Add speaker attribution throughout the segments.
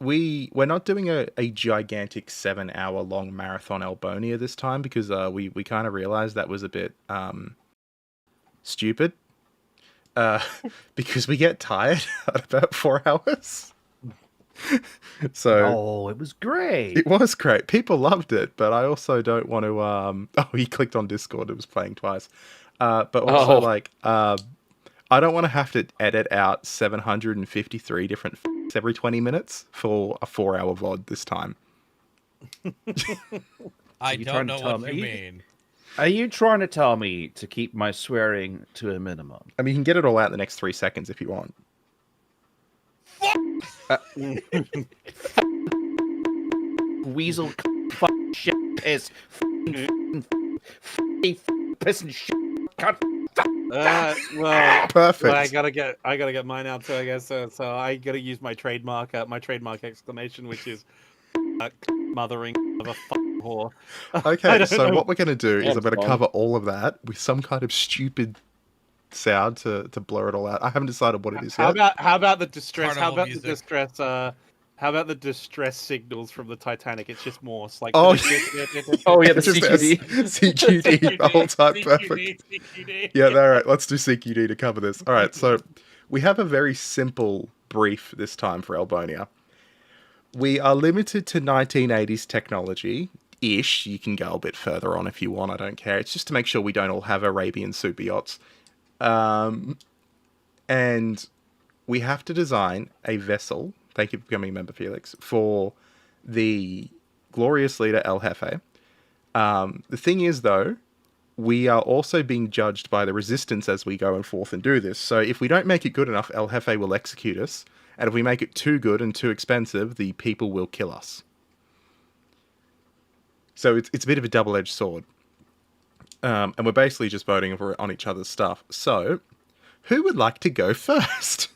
Speaker 1: we're not doing a gigantic 7 hour long marathon Elbonia this time because we kind of realized that was a bit stupid. Because we get tired at about 4 hours. So
Speaker 2: Oh, it was great.
Speaker 1: it was great. People loved it, but I also don't want to. Oh, he clicked on Discord. It was playing twice. But also I don't want to have to edit out 753 different every 20 minutes for a 4 hour VOD this time.
Speaker 3: I don't know what you mean.
Speaker 2: Are you trying to tell me to keep my swearing to a minimum?
Speaker 1: I mean, you can get it all out in the next 3 seconds if you want.
Speaker 2: Weasel shit is piss and shit.
Speaker 4: Well,
Speaker 1: Perfect.
Speaker 4: I gotta get mine out too, I guess. So I gotta use my trademark exclamation, which is mothering of a whore.
Speaker 1: Okay, so what we're going to do is I'm going to cover all of that with some kind of stupid sound to blur it all out. I haven't decided what it is yet.
Speaker 4: How about the distress?
Speaker 3: Carnival
Speaker 4: How about
Speaker 3: music.
Speaker 4: the distress? How about the distress signals from the Titanic? It's just Morse, like
Speaker 2: Oh yeah, the
Speaker 1: It's just
Speaker 2: CQD.
Speaker 1: CQD the whole time. Perfect.
Speaker 4: CQD.
Speaker 1: Yeah, all right. Let's do CQD to cover this. All right, so we have a very simple brief this time for Elbonia. We are limited to 1980s technology-ish. You can go a bit further on if you want. I don't care. It's just to make sure we don't all have Arabian super yachts. And we have to design a vessel. Thank you for becoming a member, Felix. For the glorious leader El Hefe. The thing is, though, we are also being judged by the resistance as we go and forth and do this. So if we don't make it good enough, El Hefe will execute us. And if we make it too good and too expensive, the people will kill us. So it's a bit of a double-edged sword. And we're basically just voting on each other's stuff. So, who would like to go first?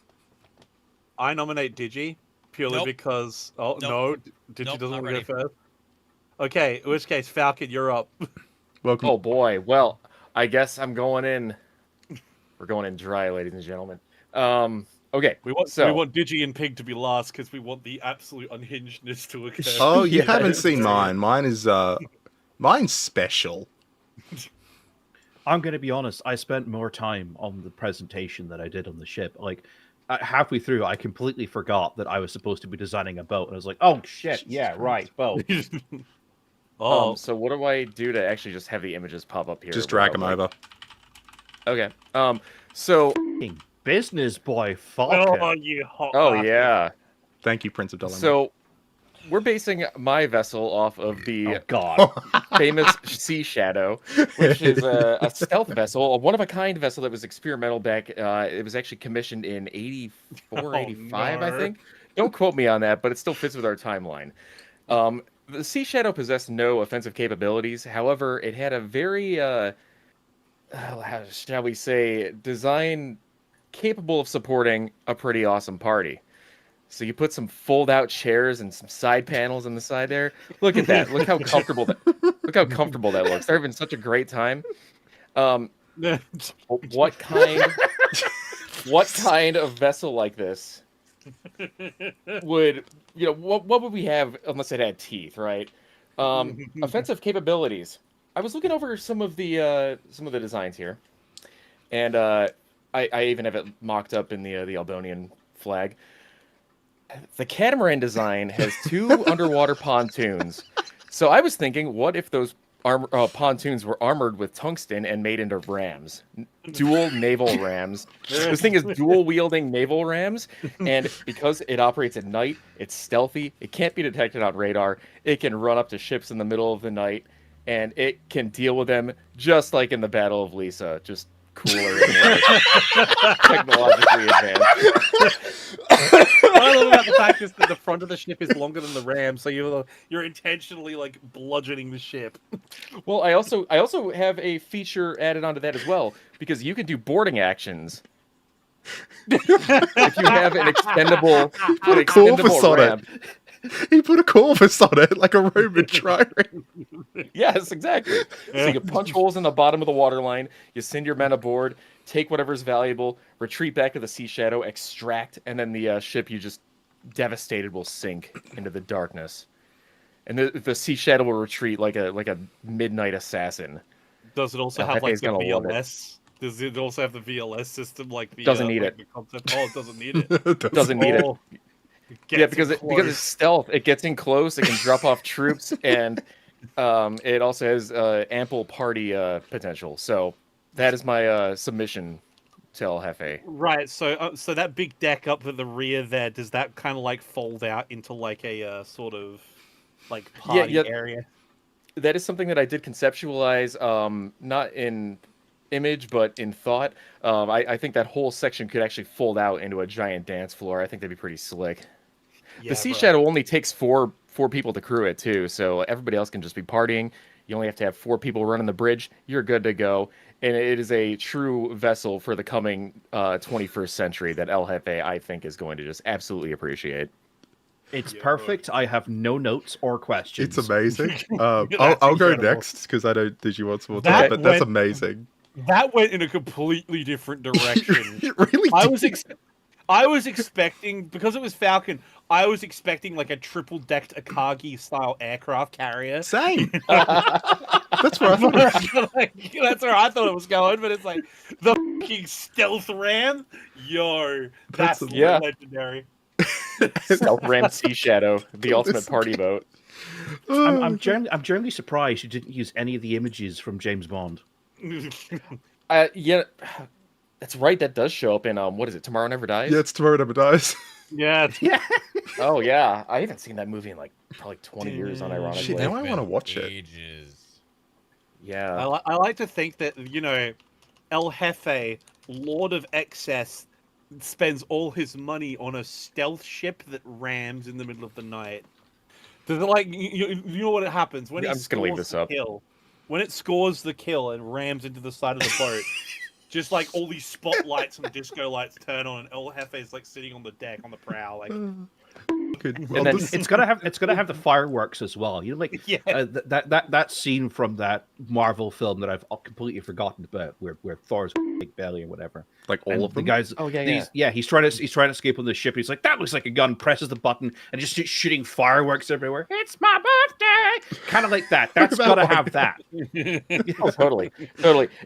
Speaker 4: I nominate Digi purely
Speaker 3: Nope.
Speaker 4: because Digi
Speaker 3: Nope,
Speaker 4: doesn't
Speaker 3: not
Speaker 4: want to
Speaker 3: ready.
Speaker 4: go first. Okay, in which case, Falcon, you're up.
Speaker 1: Welcome.
Speaker 5: Oh boy. Well, I guess I'm going in. We're going in dry, ladies and gentlemen. Okay.
Speaker 4: We want
Speaker 5: So
Speaker 4: Digi and Pig to be last because we want the absolute unhingedness to occur.
Speaker 1: Oh, you
Speaker 2: Yeah,
Speaker 1: haven't
Speaker 2: it's
Speaker 1: seen
Speaker 2: great.
Speaker 1: mine. Mine's special.
Speaker 2: I'm going to be honest. I spent more time on the presentation than I did on the ship. Like halfway through, I completely forgot that I was supposed to be designing a boat, and I was like, "Oh shit, yeah, right, boat."
Speaker 5: so what do I do to actually just have the images pop up here?
Speaker 1: Just drag them
Speaker 5: without,
Speaker 1: over.
Speaker 5: Okay. So.
Speaker 2: Fucking business boy, fuck
Speaker 4: Oh,
Speaker 2: it.
Speaker 4: you hot
Speaker 5: Oh
Speaker 4: bastard.
Speaker 5: yeah.
Speaker 1: Thank you, Prince of Dolomite.
Speaker 5: So. We're basing my vessel off of the
Speaker 2: Oh god.
Speaker 5: famous Sea Shadow, which is a stealth vessel, a one-of-a-kind vessel that was experimental back. It was actually commissioned in 84, 85, I
Speaker 4: no.
Speaker 5: think. Don't quote me on that, but it still fits with our timeline. The Sea Shadow possessed no offensive capabilities. However, it had a very, how shall we say, design capable of supporting a pretty awesome party. So you put some fold-out chairs and some side panels on the side there. Look at that. Look how comfortable that. Look how comfortable that looks. They're having such a great time. What kind of vessel like this would what would we have unless it had teeth, right? Offensive capabilities. I was looking over some of the designs here, and I even have it mocked up in the Elbonian flag. The catamaran design has 2 underwater pontoons. So I was thinking, what if those pontoons were armored with tungsten and made into rams? Dual naval rams. This thing is dual-wielding naval rams, and because it operates at night, it's stealthy, it can't be detected on radar, it can run up to ships in the middle of the night, and it can deal with them just like in the Battle of Lisa, just cooler and technologically advanced.
Speaker 4: What I love about the fact is that the front of the ship is longer than the ram, so you're intentionally like bludgeoning the ship.
Speaker 5: Well, I also have a feature added onto that as well, because you can do boarding actions. If you have an extendable, ramp.
Speaker 1: He put a corpus on it like a Roman trireme.
Speaker 5: Yes, exactly. So you punch holes in the bottom of the waterline, you send your men aboard, take whatever's valuable, retreat back to the Sea Shadow, extract, and then the ship you just devastated will sink into the darkness, and the sea shadow will retreat like a midnight assassin.
Speaker 4: Does it also
Speaker 5: El
Speaker 4: have like
Speaker 5: Jefe's
Speaker 4: the
Speaker 5: gonna love it.
Speaker 4: VLS? Does it also have the VLS system like the
Speaker 5: Doesn't need
Speaker 4: like
Speaker 5: it.
Speaker 4: the concept? Oh, it doesn't need it.
Speaker 5: Doesn't need it.
Speaker 4: Oh,
Speaker 5: Yeah,
Speaker 4: gets
Speaker 5: because
Speaker 4: in
Speaker 5: because it's
Speaker 4: close.
Speaker 5: stealth. It gets in close. It can drop off troops, and it also has ample party potential. So that is my submission to El Jefe.
Speaker 4: Right, so that big deck up at the rear there, does that kind of like fold out into like a sort of like party
Speaker 5: yeah.
Speaker 4: area?
Speaker 5: That is something that I did conceptualize, not in image, but in thought. I think that whole section could actually fold out into a giant dance floor. I think that'd be pretty slick.
Speaker 4: Yeah,
Speaker 5: The Sea
Speaker 4: bro.
Speaker 5: Shadow only takes four people to crew it, too, so everybody else can just be partying. You only have to have 4 people running the bridge. You're good to go. And it is a true vessel for the coming 21st century that El Jefe, I think, is going to just absolutely appreciate.
Speaker 2: It's perfect. I have no notes or questions.
Speaker 1: It's amazing.
Speaker 4: That's
Speaker 1: I'll go
Speaker 4: incredible.
Speaker 1: next because I know did you want some more
Speaker 4: That
Speaker 1: time, but that's
Speaker 4: went-
Speaker 1: amazing.
Speaker 4: That went in a completely different direction.
Speaker 1: It really
Speaker 4: I was expecting, because it was Falcon, I was expecting like a triple-decked Akagi style aircraft carrier.
Speaker 1: same. That's where I thought.
Speaker 4: That's where I thought it was going, but it's like the fucking stealth ram. Yo, that's
Speaker 1: That's-
Speaker 5: yeah.
Speaker 4: legendary.
Speaker 5: Stealth Ram Sea Shadow, the ultimate
Speaker 1: This-
Speaker 5: party boat.
Speaker 2: I'm generally surprised you didn't use any of the images from James Bond.
Speaker 5: Yeah, that's right. That does show up in what is it? Tomorrow Never Dies.
Speaker 1: Yeah, it's Tomorrow Never Dies.
Speaker 4: Yeah,
Speaker 2: Yeah.
Speaker 5: Oh yeah, I haven't seen that movie in like probably 20 years. Unironically.
Speaker 1: Shit, now I
Speaker 3: It's
Speaker 1: wanna
Speaker 3: been
Speaker 1: watch it.
Speaker 3: ages.
Speaker 5: Yeah.
Speaker 4: I like to think that, you know, El Jefe, Lord of Excess, spends all his money on a stealth ship that rams in the middle of the night. Does it, like, you know what happens when
Speaker 5: I'm
Speaker 4: he
Speaker 5: just gonna leave
Speaker 4: scores
Speaker 5: this
Speaker 4: the
Speaker 5: up.
Speaker 4: kill? When it scores the kill and rams into the side of the boat, just like all these spotlights and disco lights turn on, and El Jefe is like sitting on the deck on the prow, like
Speaker 1: Good.
Speaker 5: And
Speaker 1: Well,
Speaker 5: then
Speaker 1: this-
Speaker 2: It's gonna have the fireworks as well. You know, like
Speaker 4: yeah.
Speaker 2: that scene from that Marvel film that I've completely forgotten about, where Thor's big belly or whatever.
Speaker 1: like all
Speaker 2: And
Speaker 1: of
Speaker 2: the
Speaker 1: them.
Speaker 2: guys.
Speaker 5: Oh, yeah,
Speaker 2: yeah. He's trying to escape on the ship. He's like, that looks like a gun. Presses the button and just shooting fireworks everywhere. It's my birthday. Kind of like that. That's
Speaker 1: about
Speaker 2: gotta
Speaker 1: like
Speaker 2: have that.
Speaker 5: Oh, totally.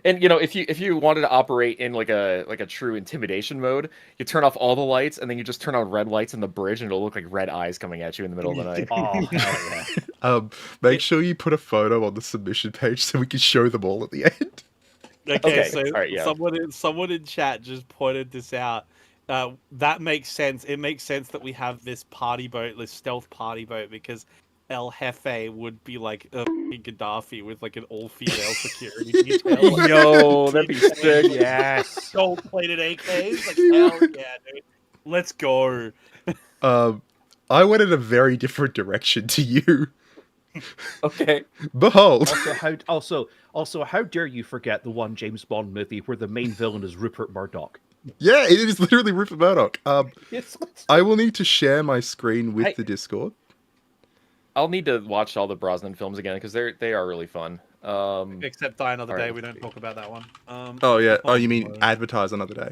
Speaker 5: And you know, if you wanted to operate in like a true intimidation mode, you turn off all the lights and then you just turn on red lights in the bridge, and it'll look like red eyes coming at you in the middle of the night.
Speaker 2: Oh hell yeah.
Speaker 1: Make sure you put a photo on the submission page so we can show them all at the end.
Speaker 4: Okay,
Speaker 5: Okay,
Speaker 4: so
Speaker 5: all right, yeah.
Speaker 4: someone in chat just pointed this out. That makes sense. It makes sense that we have this party boat, this stealth party boat, because El Jefe would be like a f***ing Gaddafi with like an all-female security detail.
Speaker 5: Yo, that'd be sick.
Speaker 2: Yes.
Speaker 4: Gold-plated AKs. Like, hell yeah, dude. Let's go.
Speaker 1: I went in a very different direction to you.
Speaker 5: Okay.
Speaker 1: Behold.
Speaker 2: Also, how dare you forget the one James Bond movie where the main villain is Rupert Murdoch?
Speaker 1: Yeah, it is literally Rupert Murdoch.
Speaker 2: Yes.
Speaker 1: I will need to share my screen with the Discord.
Speaker 5: I'll need to watch all the Brosnan films again because they are really fun.
Speaker 4: Except Die Another
Speaker 5: All right,
Speaker 4: Day, we
Speaker 5: let's
Speaker 4: don't
Speaker 5: see.
Speaker 4: talk about that one.
Speaker 1: Oh yeah. Oh, you mean
Speaker 4: oh,
Speaker 1: advertise another day?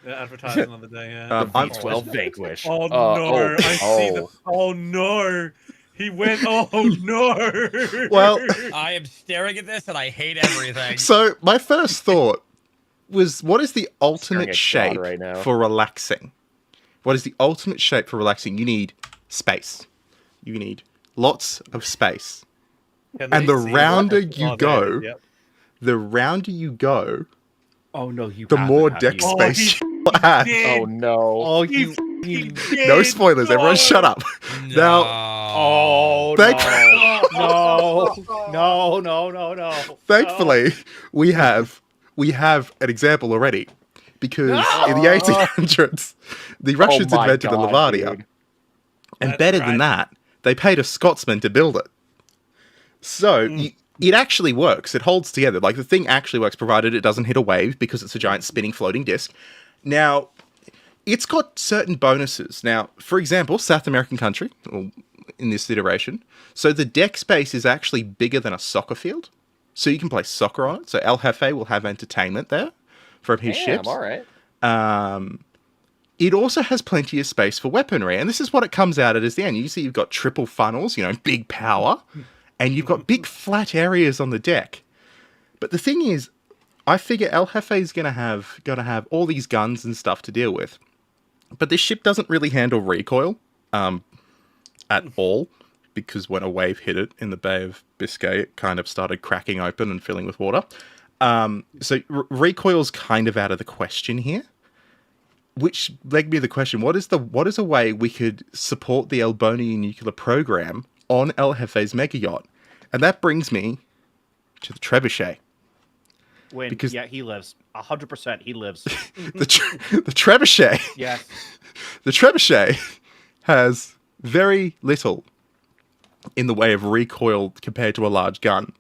Speaker 4: yeah, advertise another day. Yeah.
Speaker 1: I'm-
Speaker 5: V12 Vanquish.
Speaker 4: Oh no! I see the. Oh no! He went. Oh no!
Speaker 1: Well,
Speaker 3: I am staring at this and I hate everything.
Speaker 1: so my first thought was, what is the
Speaker 5: Staring
Speaker 1: ultimate
Speaker 5: at
Speaker 1: shape
Speaker 5: God right now.
Speaker 1: for relaxing? What is the ultimate shape for relaxing? You need space. You need lots of space.
Speaker 4: Can
Speaker 1: and
Speaker 4: they
Speaker 1: the
Speaker 4: see
Speaker 1: rounder
Speaker 4: what-
Speaker 1: you
Speaker 4: oh, there
Speaker 1: go,
Speaker 4: it is, yep.
Speaker 1: The rounder you go,
Speaker 2: Oh no, you.
Speaker 1: the
Speaker 2: haven't,
Speaker 1: more
Speaker 2: have
Speaker 1: deck
Speaker 2: you?
Speaker 4: Oh,
Speaker 1: space
Speaker 4: he
Speaker 1: you'll have.
Speaker 5: Oh no.
Speaker 2: Oh,
Speaker 4: He
Speaker 2: you.
Speaker 4: fucking
Speaker 1: No
Speaker 4: did.
Speaker 1: spoilers, everyone shut up.
Speaker 3: No.
Speaker 1: Now,
Speaker 2: Oh
Speaker 1: Thank-
Speaker 2: no.
Speaker 1: thankfully, we have an example already. Because in the 1800s, the Russians
Speaker 5: my
Speaker 1: invented the
Speaker 5: God,
Speaker 1: Lavadia.
Speaker 5: dude.
Speaker 1: And
Speaker 4: That's
Speaker 1: better than
Speaker 4: right.
Speaker 1: that, they paid a Scotsman to build it. So it actually works. It holds together. Like, the thing actually works, provided it doesn't hit a wave, because it's a giant spinning floating disc. Now, it's got certain bonuses. Now, for example, South American country, or in this iteration, so the deck space is actually bigger than a soccer field. So you can play soccer on it. So El Jefe will have entertainment there from his
Speaker 5: Damn,
Speaker 1: ships.
Speaker 5: all right.
Speaker 1: it also has plenty of space for weaponry, and this is what it comes out at the end. You see you've got triple funnels, big power, and you've got big flat areas on the deck. But the thing is, I figure El Jefe is gonna have all these guns and stuff to deal with. But this ship doesn't really handle recoil at all, because when a wave hit it in the Bay of Biscay, it kind of started cracking open and filling with water. So recoil's kind of out of the question here. Which led me to the question: what is a way we could support the Elbonia nuclear program on El Jefe's mega yacht? And that brings me to the trebuchet.
Speaker 2: He lives 100%. He lives.
Speaker 1: the trebuchet.
Speaker 2: Yes.
Speaker 1: The trebuchet has very little in the way of recoil compared to a large gun.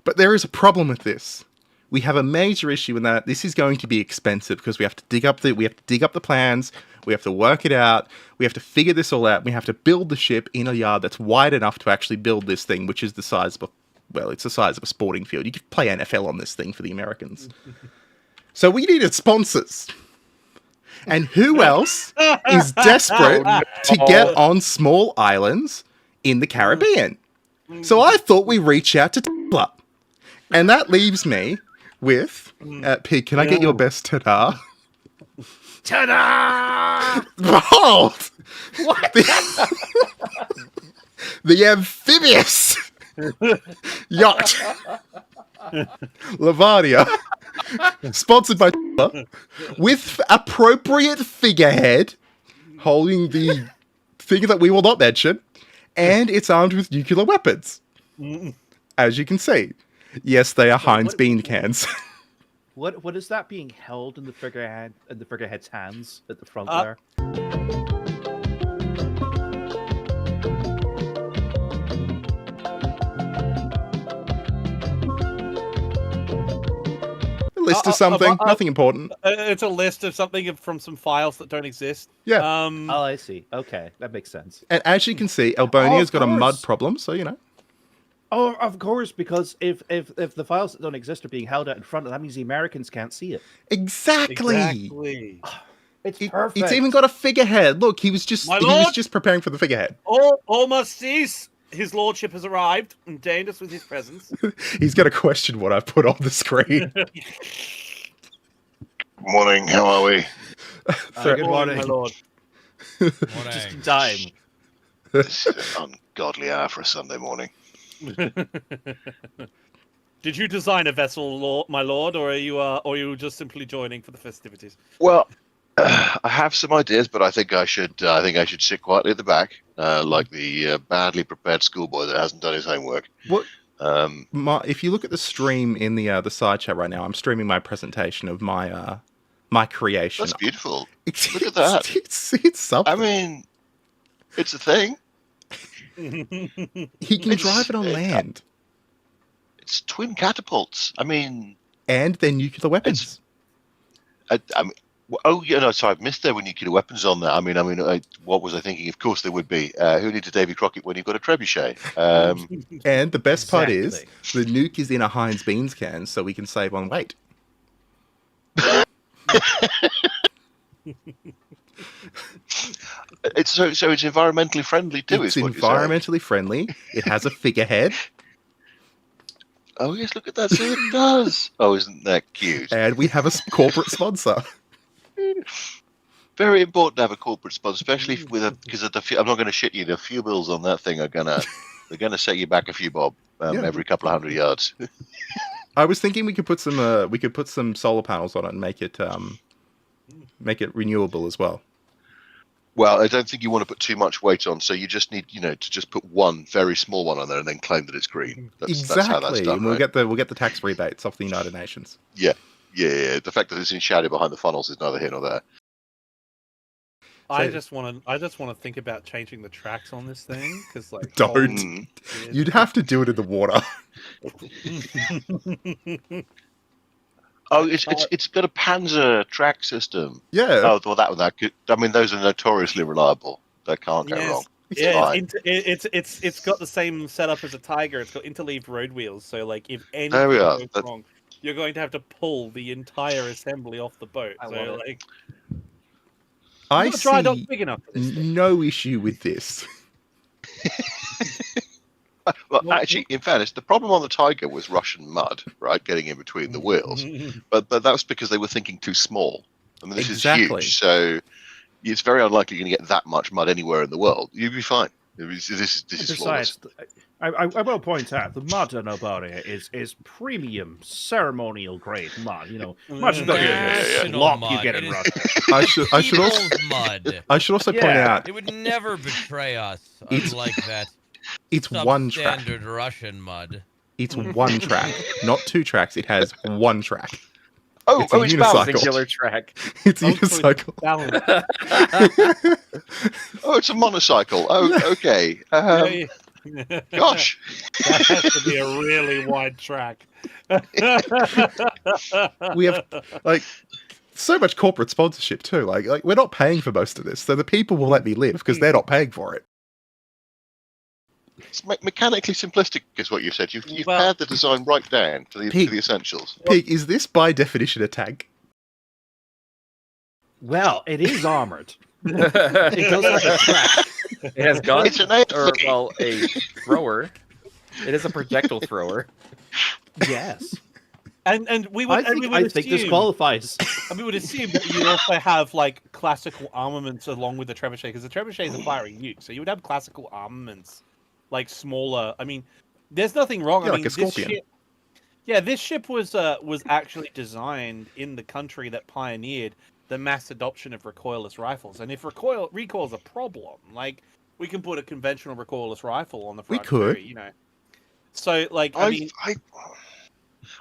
Speaker 1: But there is a problem with this. We have a major issue in that this is going to be expensive because we have to dig up the plans, we have to work it out, we have to figure this all out, we have to build the ship in a yard that's wide enough to actually build this thing, which is the size of it's the size of a sporting field. You could play NFL on this thing for the Americans. So we needed sponsors. And who else is desperate to get on small islands in the Caribbean? So I thought we reach out to Tabla. And that leaves me with... Pig, can I get your best ta-da?
Speaker 2: Ta-da!
Speaker 1: Behold! What? The amphibious yacht Lavania, sponsored by with appropriate figurehead holding the thing that we will not mention, and it's armed with nuclear weapons. As you can see. Yes, they are Heinz bean cans.
Speaker 2: What is that being held in the figurehead's hands at the front there?
Speaker 1: A list of something, nothing important.
Speaker 4: It's a list of something from some files that don't exist.
Speaker 1: Yeah.
Speaker 2: Oh, I see. Okay, that makes sense.
Speaker 1: And as you can see, Elbonia's got a mud problem, so
Speaker 2: Oh, of course, because if the files that don't exist are being held out in front of, that means the Americans can't see it.
Speaker 1: Exactly.
Speaker 2: It's perfect.
Speaker 1: It's even got a figurehead. Look, he was just preparing for the figurehead.
Speaker 4: All must cease. His lordship has arrived and deigned us with his presence.
Speaker 1: He's going to question what I've put on the screen.
Speaker 6: Morning, how are we?
Speaker 2: Good morning,
Speaker 4: my lord.
Speaker 2: Just in time.
Speaker 6: This is an ungodly hour for a Sunday morning.
Speaker 4: Did you design a vessel, my lord, or are you just simply joining for the festivities?
Speaker 6: Well, I have some ideas, but I think I should sit quietly at the back, like the badly prepared schoolboy that hasn't done his homework.
Speaker 1: What? If you look at the stream in the side chat right now, I'm streaming my presentation of my creation.
Speaker 6: That's beautiful. Look at that.
Speaker 1: It's something.
Speaker 6: I mean, it's a thing.
Speaker 1: He can drive it on land.
Speaker 6: It's twin catapults. I mean,
Speaker 1: and they're nuclear weapons.
Speaker 6: I mean, oh yeah, no, sorry, I've missed there with nuclear weapons on there. I mean, what was I thinking? Of course there would be. Who needs a Davy Crockett when you've got a trebuchet?
Speaker 1: And the best part is the nuke is in a Heinz beans can, so we can save on weight.
Speaker 6: It's environmentally friendly too.
Speaker 1: It's environmentally friendly. It has a figurehead.
Speaker 6: Oh yes, look at that. See, it does. Oh, isn't that cute?
Speaker 1: And we have a corporate sponsor.
Speaker 6: Very important to have a corporate sponsor, especially because I'm not going to shit you. The fuel bills on that thing they're gonna set you back a few bob every couple of 100 yards.
Speaker 1: I was thinking we could put some solar panels on it and make it renewable as well.
Speaker 6: Well, I don't think you want to put too much weight on, so you just need, to just put one very small one on there and then claim that it's green.
Speaker 1: Exactly,
Speaker 6: that's how that's done,
Speaker 1: and we'll get the tax rebates off the United Nations.
Speaker 6: Yeah. The fact that it's in shadow behind the funnels is neither here nor there.
Speaker 4: I just want to think about changing the tracks on this thing because, like,
Speaker 1: don't. You'd have to do it in the water.
Speaker 6: Oh, it's got a Panzer track system.
Speaker 1: Yeah.
Speaker 6: Oh, well, that could. I mean, those are notoriously reliable. That can't go wrong.
Speaker 4: It's got the same setup as a Tiger. It's got interleaved road wheels, so like if anything goes wrong, you're going to have to pull the entire assembly off the boat.
Speaker 1: I
Speaker 4: Not a dry dock
Speaker 1: see
Speaker 4: big enough for this thing.
Speaker 1: no issue with this.
Speaker 6: Well, actually, in fairness, the problem on the Tiger was Russian mud, right, getting in between the wheels. But that was because they were thinking too small. I mean, this
Speaker 1: Exactly.
Speaker 6: is huge, so it's very unlikely you're going to get that much mud anywhere in the world. You'll be fine. This is flawless.
Speaker 2: Besides, I will point out the mud in Elbonia is premium ceremonial grade mud. You know, much better than the
Speaker 3: National
Speaker 2: slop you
Speaker 3: mud.
Speaker 2: get
Speaker 3: It
Speaker 2: in
Speaker 3: is
Speaker 2: Russia.
Speaker 1: I should also
Speaker 3: people's mud.
Speaker 1: I should also point
Speaker 2: Yeah.
Speaker 1: out
Speaker 3: It would never betray us,
Speaker 1: It's-
Speaker 3: unlike that
Speaker 1: it's one track.
Speaker 3: substandard Russian mud.
Speaker 1: It's one track, not 2 tracks. It has one track.
Speaker 6: Oh,
Speaker 1: It's a
Speaker 6: it's
Speaker 1: unicycle.
Speaker 6: balanced.
Speaker 5: Singular track.
Speaker 1: It's a
Speaker 4: Oh, so it's
Speaker 1: unicycle.
Speaker 4: balanced.
Speaker 6: Oh, it's a monocycle. Oh, okay. Gosh.
Speaker 4: That has to be a really wide track.
Speaker 1: We have like so much corporate sponsorship too. Like we're not paying for most of this, so the people will let me live because they're not paying for it.
Speaker 6: It's mechanically simplistic, is what you said. You've
Speaker 4: Well-
Speaker 6: pared the design right down to the essentials.
Speaker 1: Pig, is this by definition a tank?
Speaker 2: Well, it is armored. It goes like a track.
Speaker 5: It has guns,
Speaker 6: It's an
Speaker 5: or
Speaker 6: AFV.
Speaker 5: well, a thrower. It is a projectile thrower.
Speaker 2: Yes,
Speaker 4: And we would,
Speaker 2: I think this qualifies.
Speaker 4: And we would assume that you'd also have like classical armaments along with the trebuchet, because the trebuchet is a firing nuke, so you would have classical armaments, like smaller. I mean, there's nothing wrong.
Speaker 1: Yeah,
Speaker 4: I
Speaker 1: like
Speaker 4: mean,
Speaker 1: a Scorpion.
Speaker 4: this ship was actually designed in the country that pioneered the mass adoption of recoilless rifles. And if recoil's a problem, like we can put a conventional recoilless rifle on the
Speaker 1: We
Speaker 4: front.
Speaker 1: could.
Speaker 4: too, you know. So like, I mean,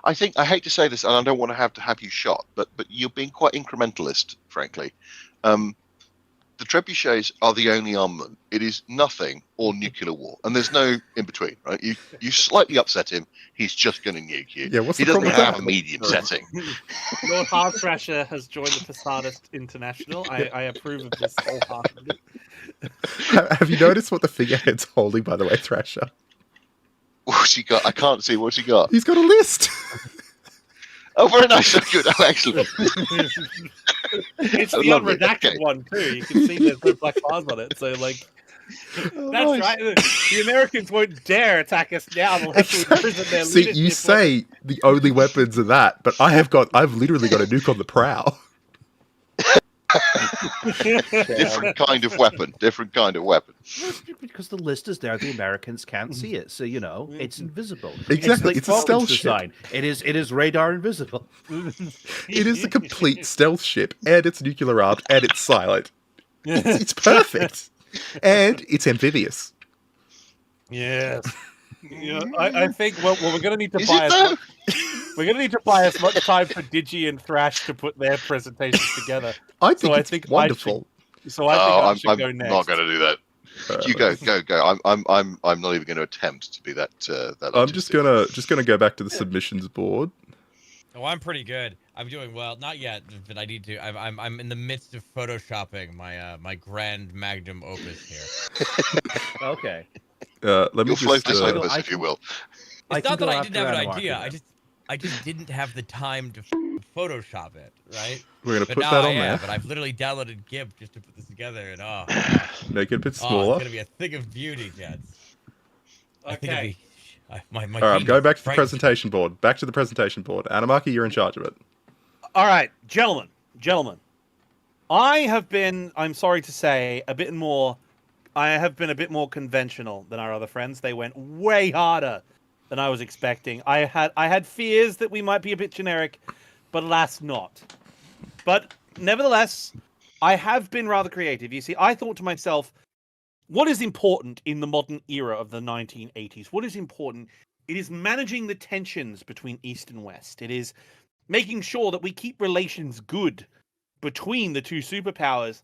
Speaker 6: I think I hate to say this, and I don't want to have you shot, but you're being quite incrementalist, frankly. The trebuchets are the only armament. It is nothing or nuclear war, and there's no in between, right? You slightly upset him, he's just going to nuke you.
Speaker 1: Yeah, what's
Speaker 6: He
Speaker 1: the
Speaker 6: doesn't
Speaker 1: problem with
Speaker 6: have
Speaker 1: that?
Speaker 6: a medium setting.
Speaker 4: Lord Half Thrasher has joined the Posadist International. I approve of this wholeheartedly.
Speaker 1: Have you noticed what the figurehead's holding, by the way, Thrasher?
Speaker 6: What's he got? I can't see. What's he got?
Speaker 1: He's got a list.
Speaker 6: Oh, very nice. So good. Oh, excellent.
Speaker 4: It's the
Speaker 6: Lovely,
Speaker 4: unredacted
Speaker 6: okay.
Speaker 4: one too. You can see there's no black bars on it. So like,
Speaker 6: Oh,
Speaker 4: that's
Speaker 6: nice.
Speaker 4: right. The Americans won't dare attack us now. They'll have to imprison their
Speaker 1: See,
Speaker 4: leadership.
Speaker 1: you say the only weapons are that, but I've literally got a nuke on the prow.
Speaker 6: Different kind of weapon. Different kind of weapon.
Speaker 2: Because the list is there, the Americans can't see it, so you know it's invisible.
Speaker 1: Exactly, it's a
Speaker 2: Falcon's
Speaker 1: stealth ship.
Speaker 2: design. It is radar invisible.
Speaker 1: It is a complete stealth ship, and it's nuclear armed, and it's silent. It's perfect, and it's amphibious.
Speaker 4: Yes. Yeah, I think well we're gonna need to
Speaker 6: Is
Speaker 4: buy
Speaker 6: it
Speaker 4: as
Speaker 6: though?
Speaker 4: we're gonna need to buy as much time for Digi and Thrash to put their presentations together.
Speaker 1: I think
Speaker 4: I
Speaker 1: it's
Speaker 4: think I
Speaker 1: wonderful.
Speaker 4: So I think I should
Speaker 6: I'm
Speaker 4: go next.
Speaker 6: not going to do that. You go. I'm not even going to attempt to be that.
Speaker 1: I'm just gonna go back to the submissions board.
Speaker 3: Oh, I'm pretty good. I'm doing well. Not yet, but I need to. I'm in the midst of photoshopping my grand magnum opus here.
Speaker 2: Okay.
Speaker 1: Let me
Speaker 6: You'll float
Speaker 1: just.
Speaker 6: this over us,
Speaker 2: I
Speaker 6: if you will.
Speaker 3: It's not
Speaker 2: can
Speaker 3: that
Speaker 2: go
Speaker 3: I didn't
Speaker 2: after
Speaker 3: have an
Speaker 2: Anarchy
Speaker 3: idea.
Speaker 2: then.
Speaker 3: I just didn't have the time to Photoshop it, right?
Speaker 1: We're gonna
Speaker 3: But
Speaker 1: put
Speaker 3: now
Speaker 1: that
Speaker 3: I
Speaker 1: on
Speaker 3: am.
Speaker 1: there.
Speaker 3: But I've literally downloaded GIMP just to put this together, and
Speaker 1: Make it a bit
Speaker 3: it's
Speaker 1: smaller.
Speaker 3: gonna be a thing of beauty, gents. I think
Speaker 4: Okay.
Speaker 3: it'll be. My
Speaker 1: All right, I'm
Speaker 3: genius
Speaker 1: going back to the
Speaker 3: frightens me.
Speaker 1: presentation board. Back to the presentation board. Anarchy, you're in charge of it.
Speaker 4: All right, gentlemen. I'm sorry to say, I have been a bit more conventional than our other friends. They went way harder than I was expecting. I had fears that we might be a bit generic, but alas not. But nevertheless, I have been rather creative. You see, I thought to myself, what is important in the modern era of the 1980s? What is important? It is managing the tensions between East and West. It is making sure that we keep relations good between the two superpowers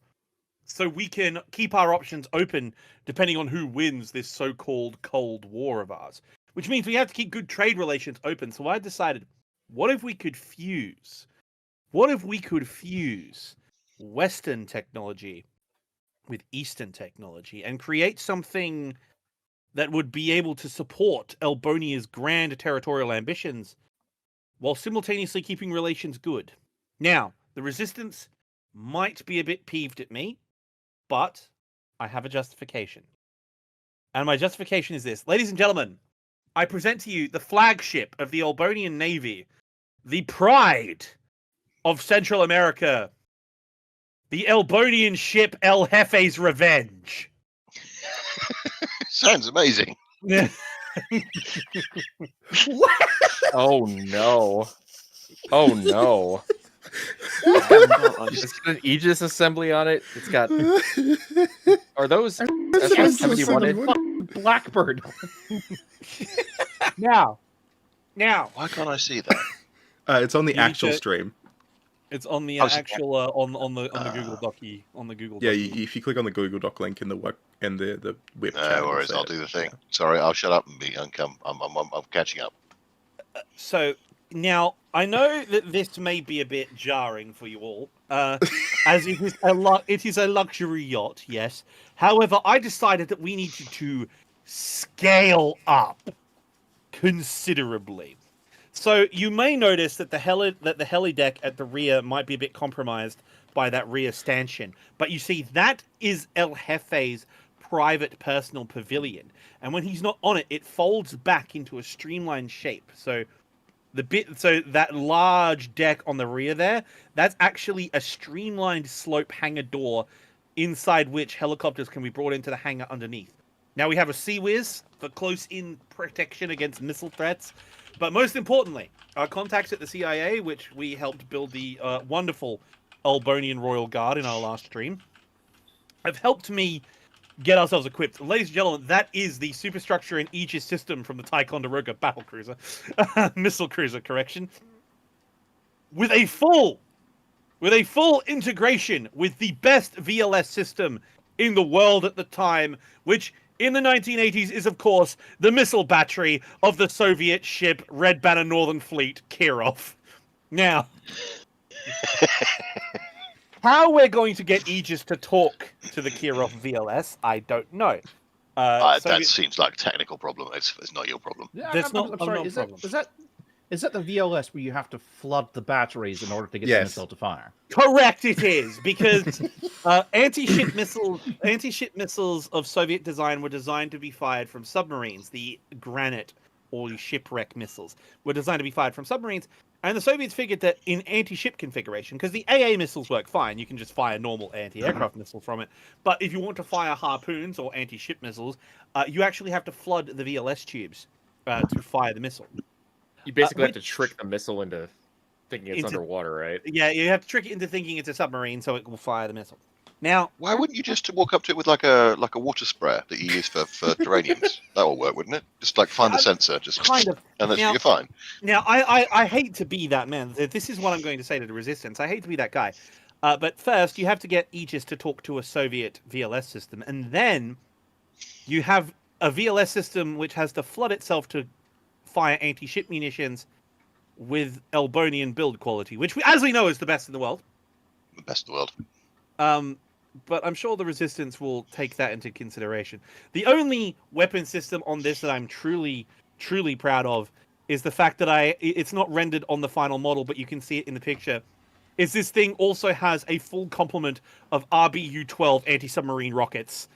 Speaker 4: so we can keep our options open depending on who wins this so-called Cold War of ours. Which means we have to keep good trade relations open. So I decided, what if we could fuse? What if we could fuse Western technology with Eastern technology and create something that would be able to support Elbonia's grand territorial ambitions while simultaneously keeping relations good? Now, the Resistance might be a bit peeved at me, but I have a justification. And my justification is this. Ladies and gentlemen, I present to you the flagship of the Elbonian Navy, the pride of Central America, the Elbonian ship El Hefe's Revenge.
Speaker 6: Sounds amazing.
Speaker 5: Oh no! Oh no! It's got an Aegis assembly on it. It's got. Are those S-71?
Speaker 2: Blackbird.
Speaker 4: Now,
Speaker 6: Why can't I see that?
Speaker 1: It's on the
Speaker 4: You need
Speaker 1: actual
Speaker 4: to-
Speaker 1: stream.
Speaker 4: it's on the
Speaker 6: Oh, so-
Speaker 4: actual on the Google Docky
Speaker 1: Yeah, if you click on the Google Doc link in the whip chat,
Speaker 6: No
Speaker 1: it'll
Speaker 6: worries,
Speaker 1: say
Speaker 6: I'll
Speaker 1: it.
Speaker 6: do the thing. Sorry, I'll shut up and be uncome. I'm catching up.
Speaker 4: So now I know that this may be a bit jarring for you all, as it is a luxury yacht. Yes. However, I decided that we needed to scale up considerably. So you may notice that the heli deck at the rear might be a bit compromised by that rear stanchion. But you see, that is El Jefe's private personal pavilion. And when he's not on it, it folds back into a streamlined shape. So that large deck on the rear there, that's actually a streamlined slope hangar door inside which helicopters can be brought into the hangar underneath. Now we have a Sea Whiz for close-in protection against missile threats. But most importantly, our contacts at the CIA, which we helped build the wonderful Elbonian Royal Guard in our last stream, have helped me get ourselves equipped. Ladies and gentlemen, that is the superstructure and Aegis system from the Ticonderoga battle cruiser. Missile cruiser, correction. With a full integration with the best VLS system in the world at the time, which in the 1980s is, of course, the missile battery of the Soviet ship Red Banner Northern Fleet, Kirov. Now, how we're going to get Aegis to talk to the Kirov VLS, I don't know.
Speaker 6: That seems like a technical problem. It's not your problem.
Speaker 2: Yeah,
Speaker 4: That's
Speaker 2: I'm
Speaker 4: not-
Speaker 2: sorry.
Speaker 4: not a problem.
Speaker 2: Is that the VLS where you have to flood the batteries in order to get the
Speaker 1: Yes.
Speaker 2: missile to fire?
Speaker 4: Correct, it is, because anti-ship missiles of Soviet design were designed to be fired from submarines. The Granite or shipwreck missiles were designed to be fired from submarines, and the Soviets figured that in anti-ship configuration, because the AA missiles work fine, you can just fire normal anti-aircraft missile from it. But if you want to fire harpoons or anti-ship missiles, you actually have to flood the VLS tubes to fire the missile.
Speaker 5: You basically have to trick the missile into thinking it's
Speaker 4: Into-
Speaker 5: underwater, right?
Speaker 4: Yeah, you have to trick it into thinking it's a submarine, so it will fire the missile. Now,
Speaker 6: Why wouldn't you just walk up to it with like a water sprayer that you use for geraniums? That will work, wouldn't it? Just like find the sensor, just
Speaker 4: kind of.
Speaker 6: and then
Speaker 4: Now-
Speaker 6: you're fine.
Speaker 4: Now, I hate to be that man. This is what I'm going to say to the Resistance. I hate to be that guy. But first, you have to get Aegis to talk to a Soviet VLS system, and then you have a VLS system which has to flood itself to fire anti-ship munitions with Elbonian build quality, which, as we know, is the best in the world.
Speaker 6: The best in the world.
Speaker 4: But I'm sure the Resistance will take that into consideration. The only weapon system on this that I'm truly, truly proud of is the fact that it's not rendered on the final model, but you can see it in the picture, is this thing also has a full complement of RBU-12 anti-submarine rockets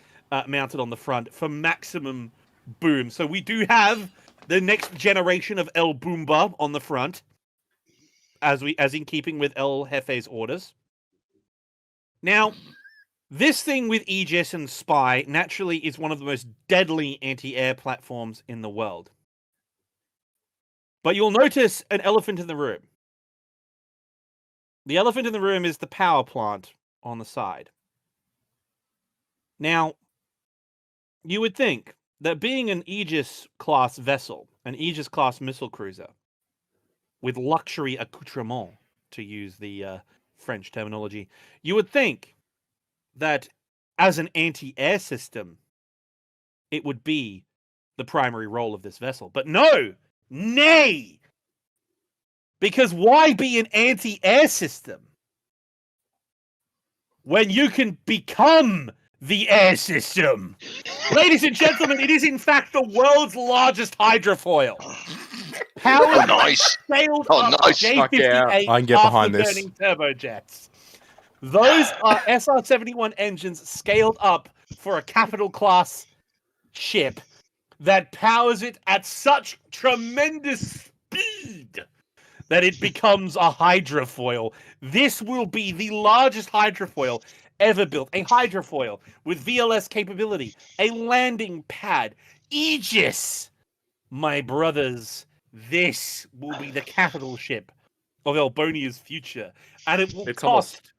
Speaker 4: mounted on the front for maximum boom. So we do have the next generation of El Boomba on the front, as in keeping with El Jefe's orders. Now, this thing with Aegis and Spy naturally is one of the most deadly anti-air platforms in the world. But you'll notice an elephant in the room. The elephant in the room is the power plant on the side. Now, you would think that being an Aegis-class vessel, an Aegis-class missile cruiser, with luxury accoutrement, to use the French terminology, you would think that as an anti-air system, it would be the primary role of this vessel. But no! Nay! Because why be an anti-air system when you can become the air system? Ladies and gentlemen, it is in fact the world's largest hydrofoil.
Speaker 6: Oh, nice.
Speaker 4: Sailed
Speaker 6: Oh,
Speaker 4: up
Speaker 6: nice.
Speaker 4: J58
Speaker 5: Fuck yeah.
Speaker 1: I can get behind this.
Speaker 4: afterburning turbojets. Those are SR-71 engines scaled up for a capital class ship that powers it at such tremendous speed that it becomes a hydrofoil. This will be the largest hydrofoil ever built. A hydrofoil with VLS capability, a landing pad, Aegis. My brothers, this will be the capital ship of Elbonia's future, and it will
Speaker 5: It's
Speaker 4: cost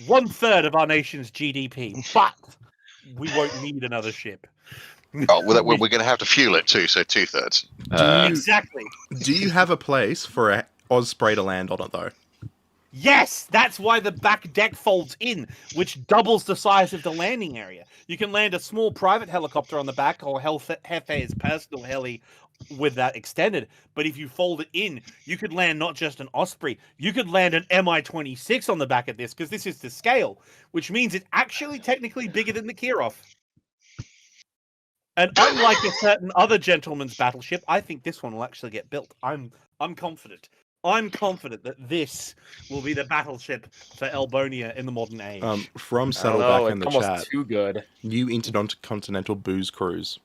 Speaker 4: 1/3 of our nation's GDP, but we won't need another ship.
Speaker 6: Oh, well, we're going to have to fuel it too, so 2/3.
Speaker 4: Exactly.
Speaker 1: Do you have a place for a Osprey to land on it though?
Speaker 4: Yes, that's why the back deck folds in, which doubles the size of the landing area. You can land a small private helicopter on the back, or Hefe's personal heli with that extended. But if you fold it in, you could land not just an Osprey, you could land an Mi-26 on the back of this, because this is to scale, which means it's actually technically bigger than the Kirov. And unlike a certain other gentleman's battleship, I think this one will actually get built. I'm confident. I'm confident that this will be the battleship for Elbonia in the modern age.
Speaker 1: From
Speaker 5: I don't
Speaker 1: Saddleback
Speaker 5: know,
Speaker 1: in
Speaker 5: it's
Speaker 1: the
Speaker 5: almost
Speaker 1: chat,
Speaker 5: too good.
Speaker 1: new intercontinental booze cruise.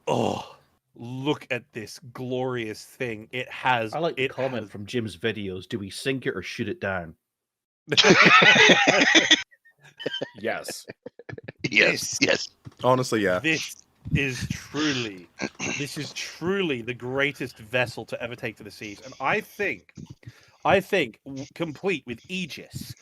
Speaker 4: Oh, look at this glorious thing. It has.
Speaker 2: I like the
Speaker 4: it
Speaker 2: comment
Speaker 4: has-
Speaker 2: from Jim's videos. Do we sink it or shoot it down?
Speaker 5: Yes.
Speaker 6: Yes.
Speaker 1: Honestly, yeah.
Speaker 4: This is truly the greatest vessel to ever take to the seas, and I think, complete with Aegis,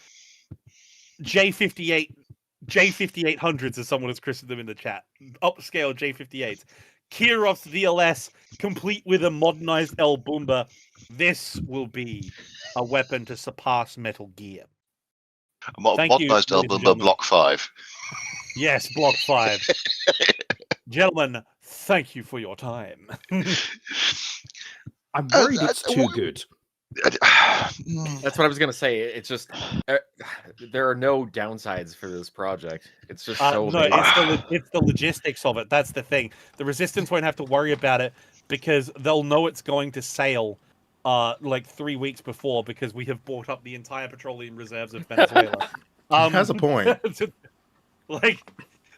Speaker 4: J5800s, as someone has christened them in the chat, upscale J58s, Kirov's VLS, complete with a modernized El Boomba. This will be a weapon to surpass Metal Gear. Thank you,
Speaker 6: Modernized
Speaker 4: ladies and
Speaker 6: Elbonia
Speaker 4: gentlemen.
Speaker 6: Block 5.
Speaker 4: Yes, Block 5. Gentlemen, thank you for your time.
Speaker 2: I'm worried it's too good.
Speaker 5: That's what I was gonna say. It's just there are no downsides for this project. It's just so
Speaker 4: no,
Speaker 5: amazing.
Speaker 4: it's the logistics of it. That's the thing. The Resistance won't have to worry about it because they'll know it's going to sail like 3 weeks before, because we have bought up the entire petroleum reserves of Venezuela.
Speaker 1: He has a point.
Speaker 4: Like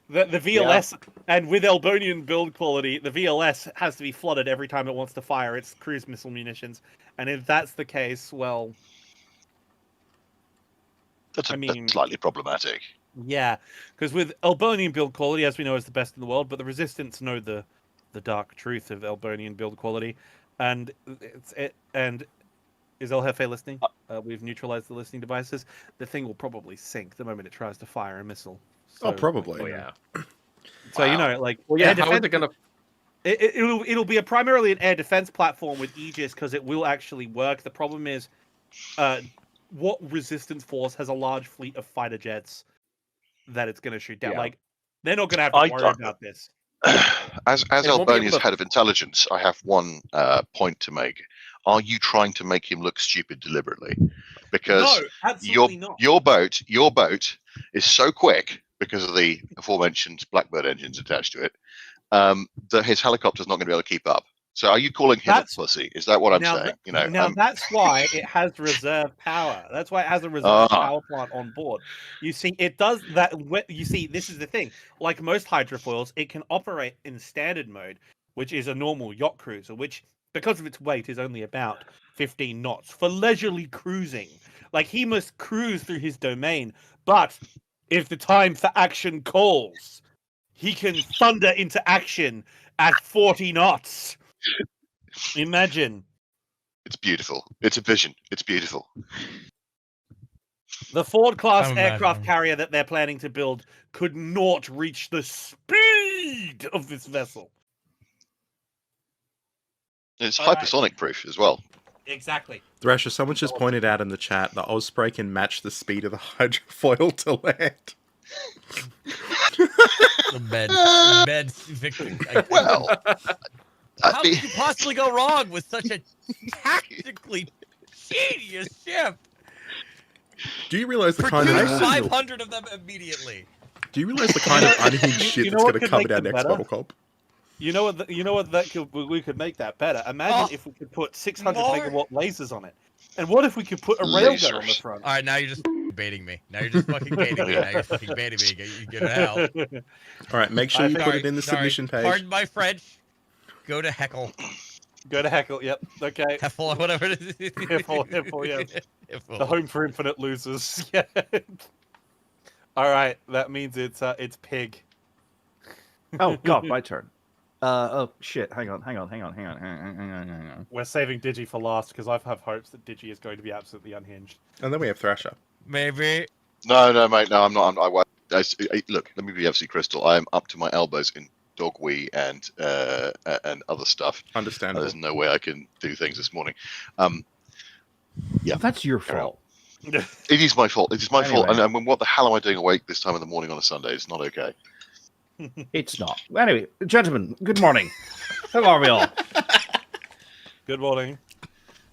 Speaker 4: the VLS, and with Elbonian build quality, the VLS has to be flooded every time it wants to fire its cruise missile munitions. And if that's the case, well,
Speaker 6: That's slightly problematic.
Speaker 4: yeah, because with Elbonian build quality, as we know, is the best in the world, but the Resistance know the dark truth of Elbonian build quality, and is El Hefe listening? We've neutralized the listening devices. The thing will probably sink the moment it tries to fire a missile. So,
Speaker 1: probably.
Speaker 5: Oh yeah.
Speaker 4: So you know, like,
Speaker 5: Well, yeah.
Speaker 4: air
Speaker 5: How is
Speaker 4: defense-
Speaker 5: it gonna?
Speaker 4: It'll be primarily an air defense platform with Aegis, because it will actually work. The problem is, what Resistance force has a large fleet of fighter jets that it's going to shoot down?
Speaker 5: Yeah.
Speaker 4: Like, they're not going to have to worry about this.
Speaker 6: As
Speaker 5: it won't be able
Speaker 6: Albonia's
Speaker 5: to-
Speaker 6: head of intelligence, I have one point to make. Are you trying to make him look stupid deliberately? Because
Speaker 4: No, absolutely not.
Speaker 6: your boat is so quick because of the aforementioned Blackbird engines attached to it, that his helicopter's not going to be able to keep up. So are you calling him a pussy? Is that what I'm saying?
Speaker 4: That's why it has reserve power. That's why it has a reserve power plant on board. You see, it does that. You see, this is the thing. Like most hydrofoils, it can operate in standard mode, which is a normal yacht cruiser, which, because of its weight, is only about 15 knots for leisurely cruising. Like, he must cruise through his domain, but if the time for action calls, he can thunder into action at 40 knots. Imagine.
Speaker 6: It's beautiful. It's a vision. It's beautiful.
Speaker 4: The Ford-class
Speaker 3: I'm
Speaker 4: aircraft
Speaker 3: imagining.
Speaker 4: carrier that they're planning to build could not reach the speed of this vessel.
Speaker 6: It's
Speaker 4: All right.
Speaker 6: hypersonic proof as well.
Speaker 4: Exactly.
Speaker 1: Thrasher, someone just pointed out in the chat that Osprey can match the speed of the hydrofoil to land.
Speaker 3: The med victory.
Speaker 6: Well,
Speaker 3: How could you possibly go wrong with such a tactically genius ship?
Speaker 1: Do you realize the kind
Speaker 3: Produce
Speaker 1: of
Speaker 3: 500 of them immediately.
Speaker 1: Do you realize the kind of unhinged shit
Speaker 4: you
Speaker 1: that's
Speaker 4: know
Speaker 1: going
Speaker 4: what
Speaker 1: to
Speaker 4: could
Speaker 1: come
Speaker 4: make
Speaker 1: in our
Speaker 4: them
Speaker 1: next
Speaker 4: better?
Speaker 1: bottle cop?
Speaker 4: You know what we could make that better. Imagine if we could put 600
Speaker 3: More?
Speaker 4: megawatt lasers on it. And what if we could put a railgun on the
Speaker 6: Lasers.
Speaker 4: front?
Speaker 3: All right, now you're just baiting me. Now you're just fucking baiting me. Now you're fucking baiting me. You go to hell.
Speaker 1: All right, make sure you put it in the submission page.
Speaker 3: Pardon my French. Go to heckle.
Speaker 4: Go to heckle. Yep. Okay.
Speaker 3: Heffel, whatever it is.
Speaker 4: Heffel, yeah.
Speaker 3: Heffel.
Speaker 4: The home for infinite losers. Yeah. All right. That means it's pig.
Speaker 2: Oh God, my turn. Oh shit! Hang on.
Speaker 4: We're saving Digi for last because I have hopes that Digi is going to be absolutely unhinged.
Speaker 1: And then we have Thrasher.
Speaker 3: Maybe.
Speaker 6: No, mate. No, I'm not. Look, let me be absolutely crystal. I am up to my elbows in dog wee and other stuff.
Speaker 1: Understandable.
Speaker 6: There's no way I can do things this morning. Yeah,
Speaker 2: That's your fault.
Speaker 6: it is my fault. It is my fault.
Speaker 2: Anyway.
Speaker 6: And what the hell am I doing awake this time of the morning on a Sunday? It's not okay.
Speaker 2: It's not. Anyway, gentlemen, good morning. How are we all?
Speaker 4: Good morning.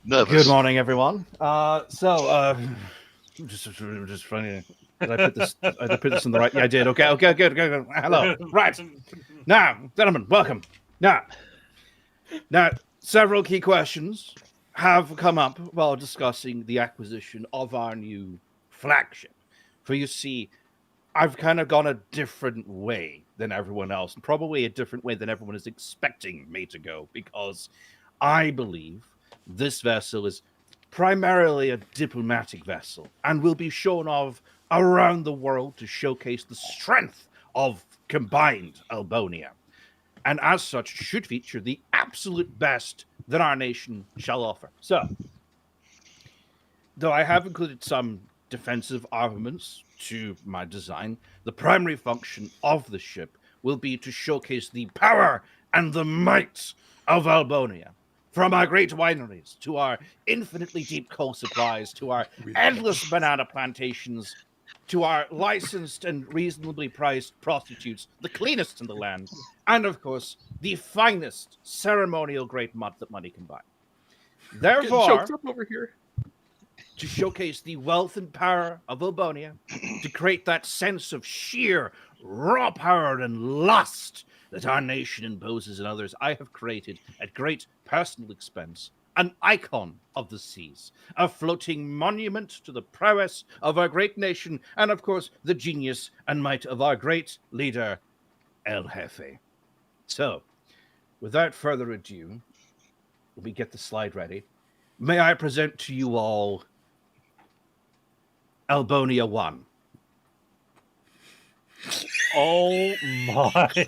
Speaker 6: Nervous.
Speaker 2: Good morning, everyone. Just funny. Did I put this in the right? Yeah, I did. Okay, good. Hello. Right. Now, gentlemen, welcome. Now, several key questions have come up while discussing the acquisition of our new flagship. For you see, I've kind of gone a different way than everyone else, and probably a different way than everyone is expecting me to go, because I believe this vessel is primarily a diplomatic vessel and will be shown off around the world to showcase the strength of combined Elbonia, and as such should feature the absolute best that our nation shall offer. So, though I have included some defensive armaments to my design, the primary function of the ship will be to showcase the power and the might of Elbonia. From our great wineries, to our infinitely deep coal supplies, to our endless banana plantations, to our licensed and reasonably priced prostitutes, the cleanest in the land, and of course, the finest ceremonial grade mud that money can buy. Therefore,
Speaker 5: Choked up over here.
Speaker 2: to showcase the wealth and power of Elbonia, to create that sense of sheer raw power and lust that our nation imposes on others, I have created, at great personal expense, an icon of the seas, a floating monument to the prowess of our great nation, and of course, the genius and might of our great leader, El Hefe. So, without further ado, let me get the slide ready. May I present to you all Elbonia 1.
Speaker 4: Oh my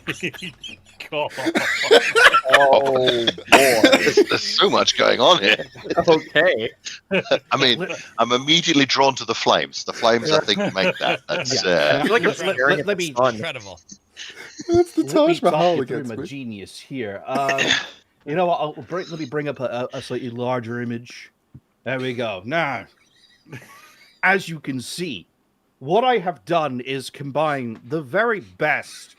Speaker 4: god.
Speaker 6: Oh boy, there's so much going on here.
Speaker 5: Okay.
Speaker 6: I mean, I'm immediately drawn to the flames. The flames, I think, make that. That's
Speaker 2: I feel like I'm staring
Speaker 5: Let
Speaker 2: me
Speaker 3: Incredible.
Speaker 1: It's the
Speaker 2: let me
Speaker 1: Taj
Speaker 2: talk
Speaker 1: Mahal
Speaker 2: you through
Speaker 1: against
Speaker 2: my
Speaker 1: me.
Speaker 2: genius here. You know what? Let me bring up a slightly larger image. There we go. Now, as you can see, what I have done is combine the very best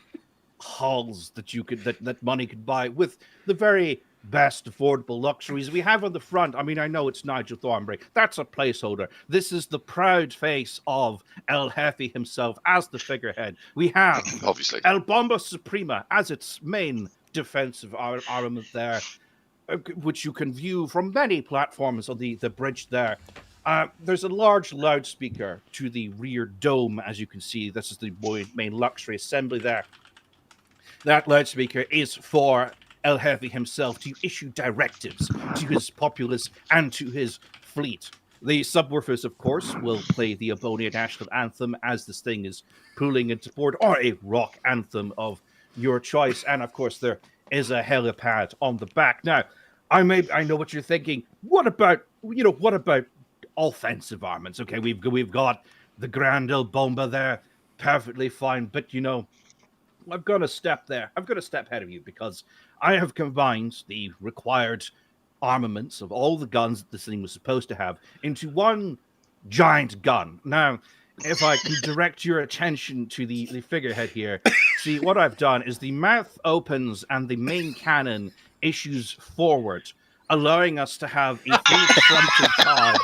Speaker 2: hulls that you could that money could buy with the very best affordable luxuries we have on the front. I mean, I know it's Nigel Thornbury. That's a placeholder. This is the proud face of El Hefe himself as the figurehead. We have
Speaker 6: obviously.
Speaker 2: El Bomba Suprema as its main defensive armament there, which you can view from many platforms on the bridge there. There's a large loudspeaker to the rear dome, as you can see. This is the main luxury assembly there. That loudspeaker is for El Hefe himself to issue directives to his populace and to his fleet. The subwoofers, of course, will play the Elbonia national anthem as this thing is pulling into port, or a rock anthem of your choice. And of course, there is a helipad on the back. Now, I know what you're thinking. What about offensive armaments? Okay, we've got the Grand El Bomba there, perfectly fine. But I've got a step there. I've got a step ahead of you because I have combined the required armaments of all the guns that this thing was supposed to have into one giant gun. Now, if I can direct your attention to the figurehead here, see what I've done is the mouth opens and the main cannon issues forward, allowing us to have a full frontal charge.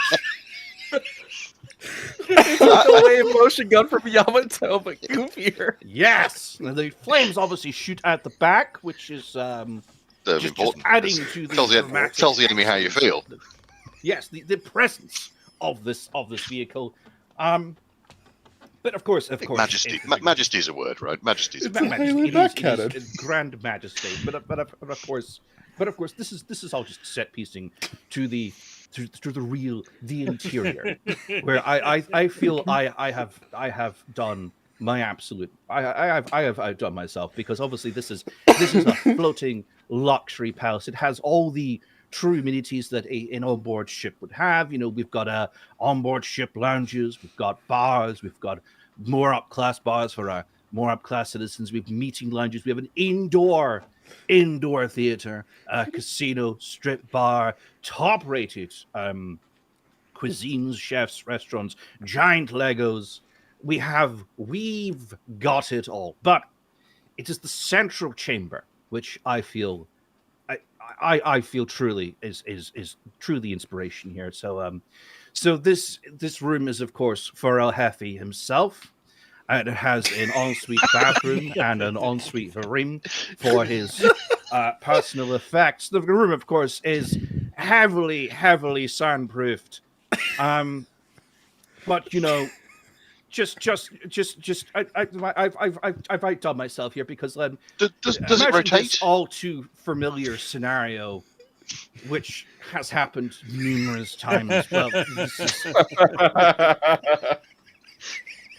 Speaker 5: It's like the wave motion gun from Yamato, but goofier.
Speaker 2: Yes, now, the flames obviously shoot at the back, which is just
Speaker 6: Important.
Speaker 2: adding to the
Speaker 6: tells
Speaker 2: dramatic
Speaker 6: the enemy how you feel.
Speaker 2: Yes, the presence of this vehicle. But of course,
Speaker 6: Majesty. Majesty is a word, right? Majesty is a
Speaker 2: Ma-
Speaker 6: word.
Speaker 2: majesty,
Speaker 1: Halo
Speaker 2: it
Speaker 1: back
Speaker 2: is
Speaker 1: cannon.
Speaker 2: grand majesty. But of course, this is all just set piecing to the interior, where I feel I have done my absolute. I have outdone myself, because obviously this is a floating luxury palace. It has all the true amenities that an onboard ship would have. You know, we've got onboard ship lounges, we've got bars, we've got more up class bars for our more up class citizens. We have meeting lounges. We have an indoor theater, casino, strip bar, top rated cuisines, chefs, restaurants, giant Legos. We've got it all, but it is the central chamber which I feel truly is truly inspiration here. So this room is of course for El Hefe himself. It has an ensuite bathroom and an ensuite room for his personal effects. The room, of course, is heavily soundproofed. But you know, I've outdone myself here, because
Speaker 6: Does it
Speaker 2: imagine
Speaker 6: rotate?
Speaker 2: this all too familiar scenario, which has happened numerous times. Well, this is,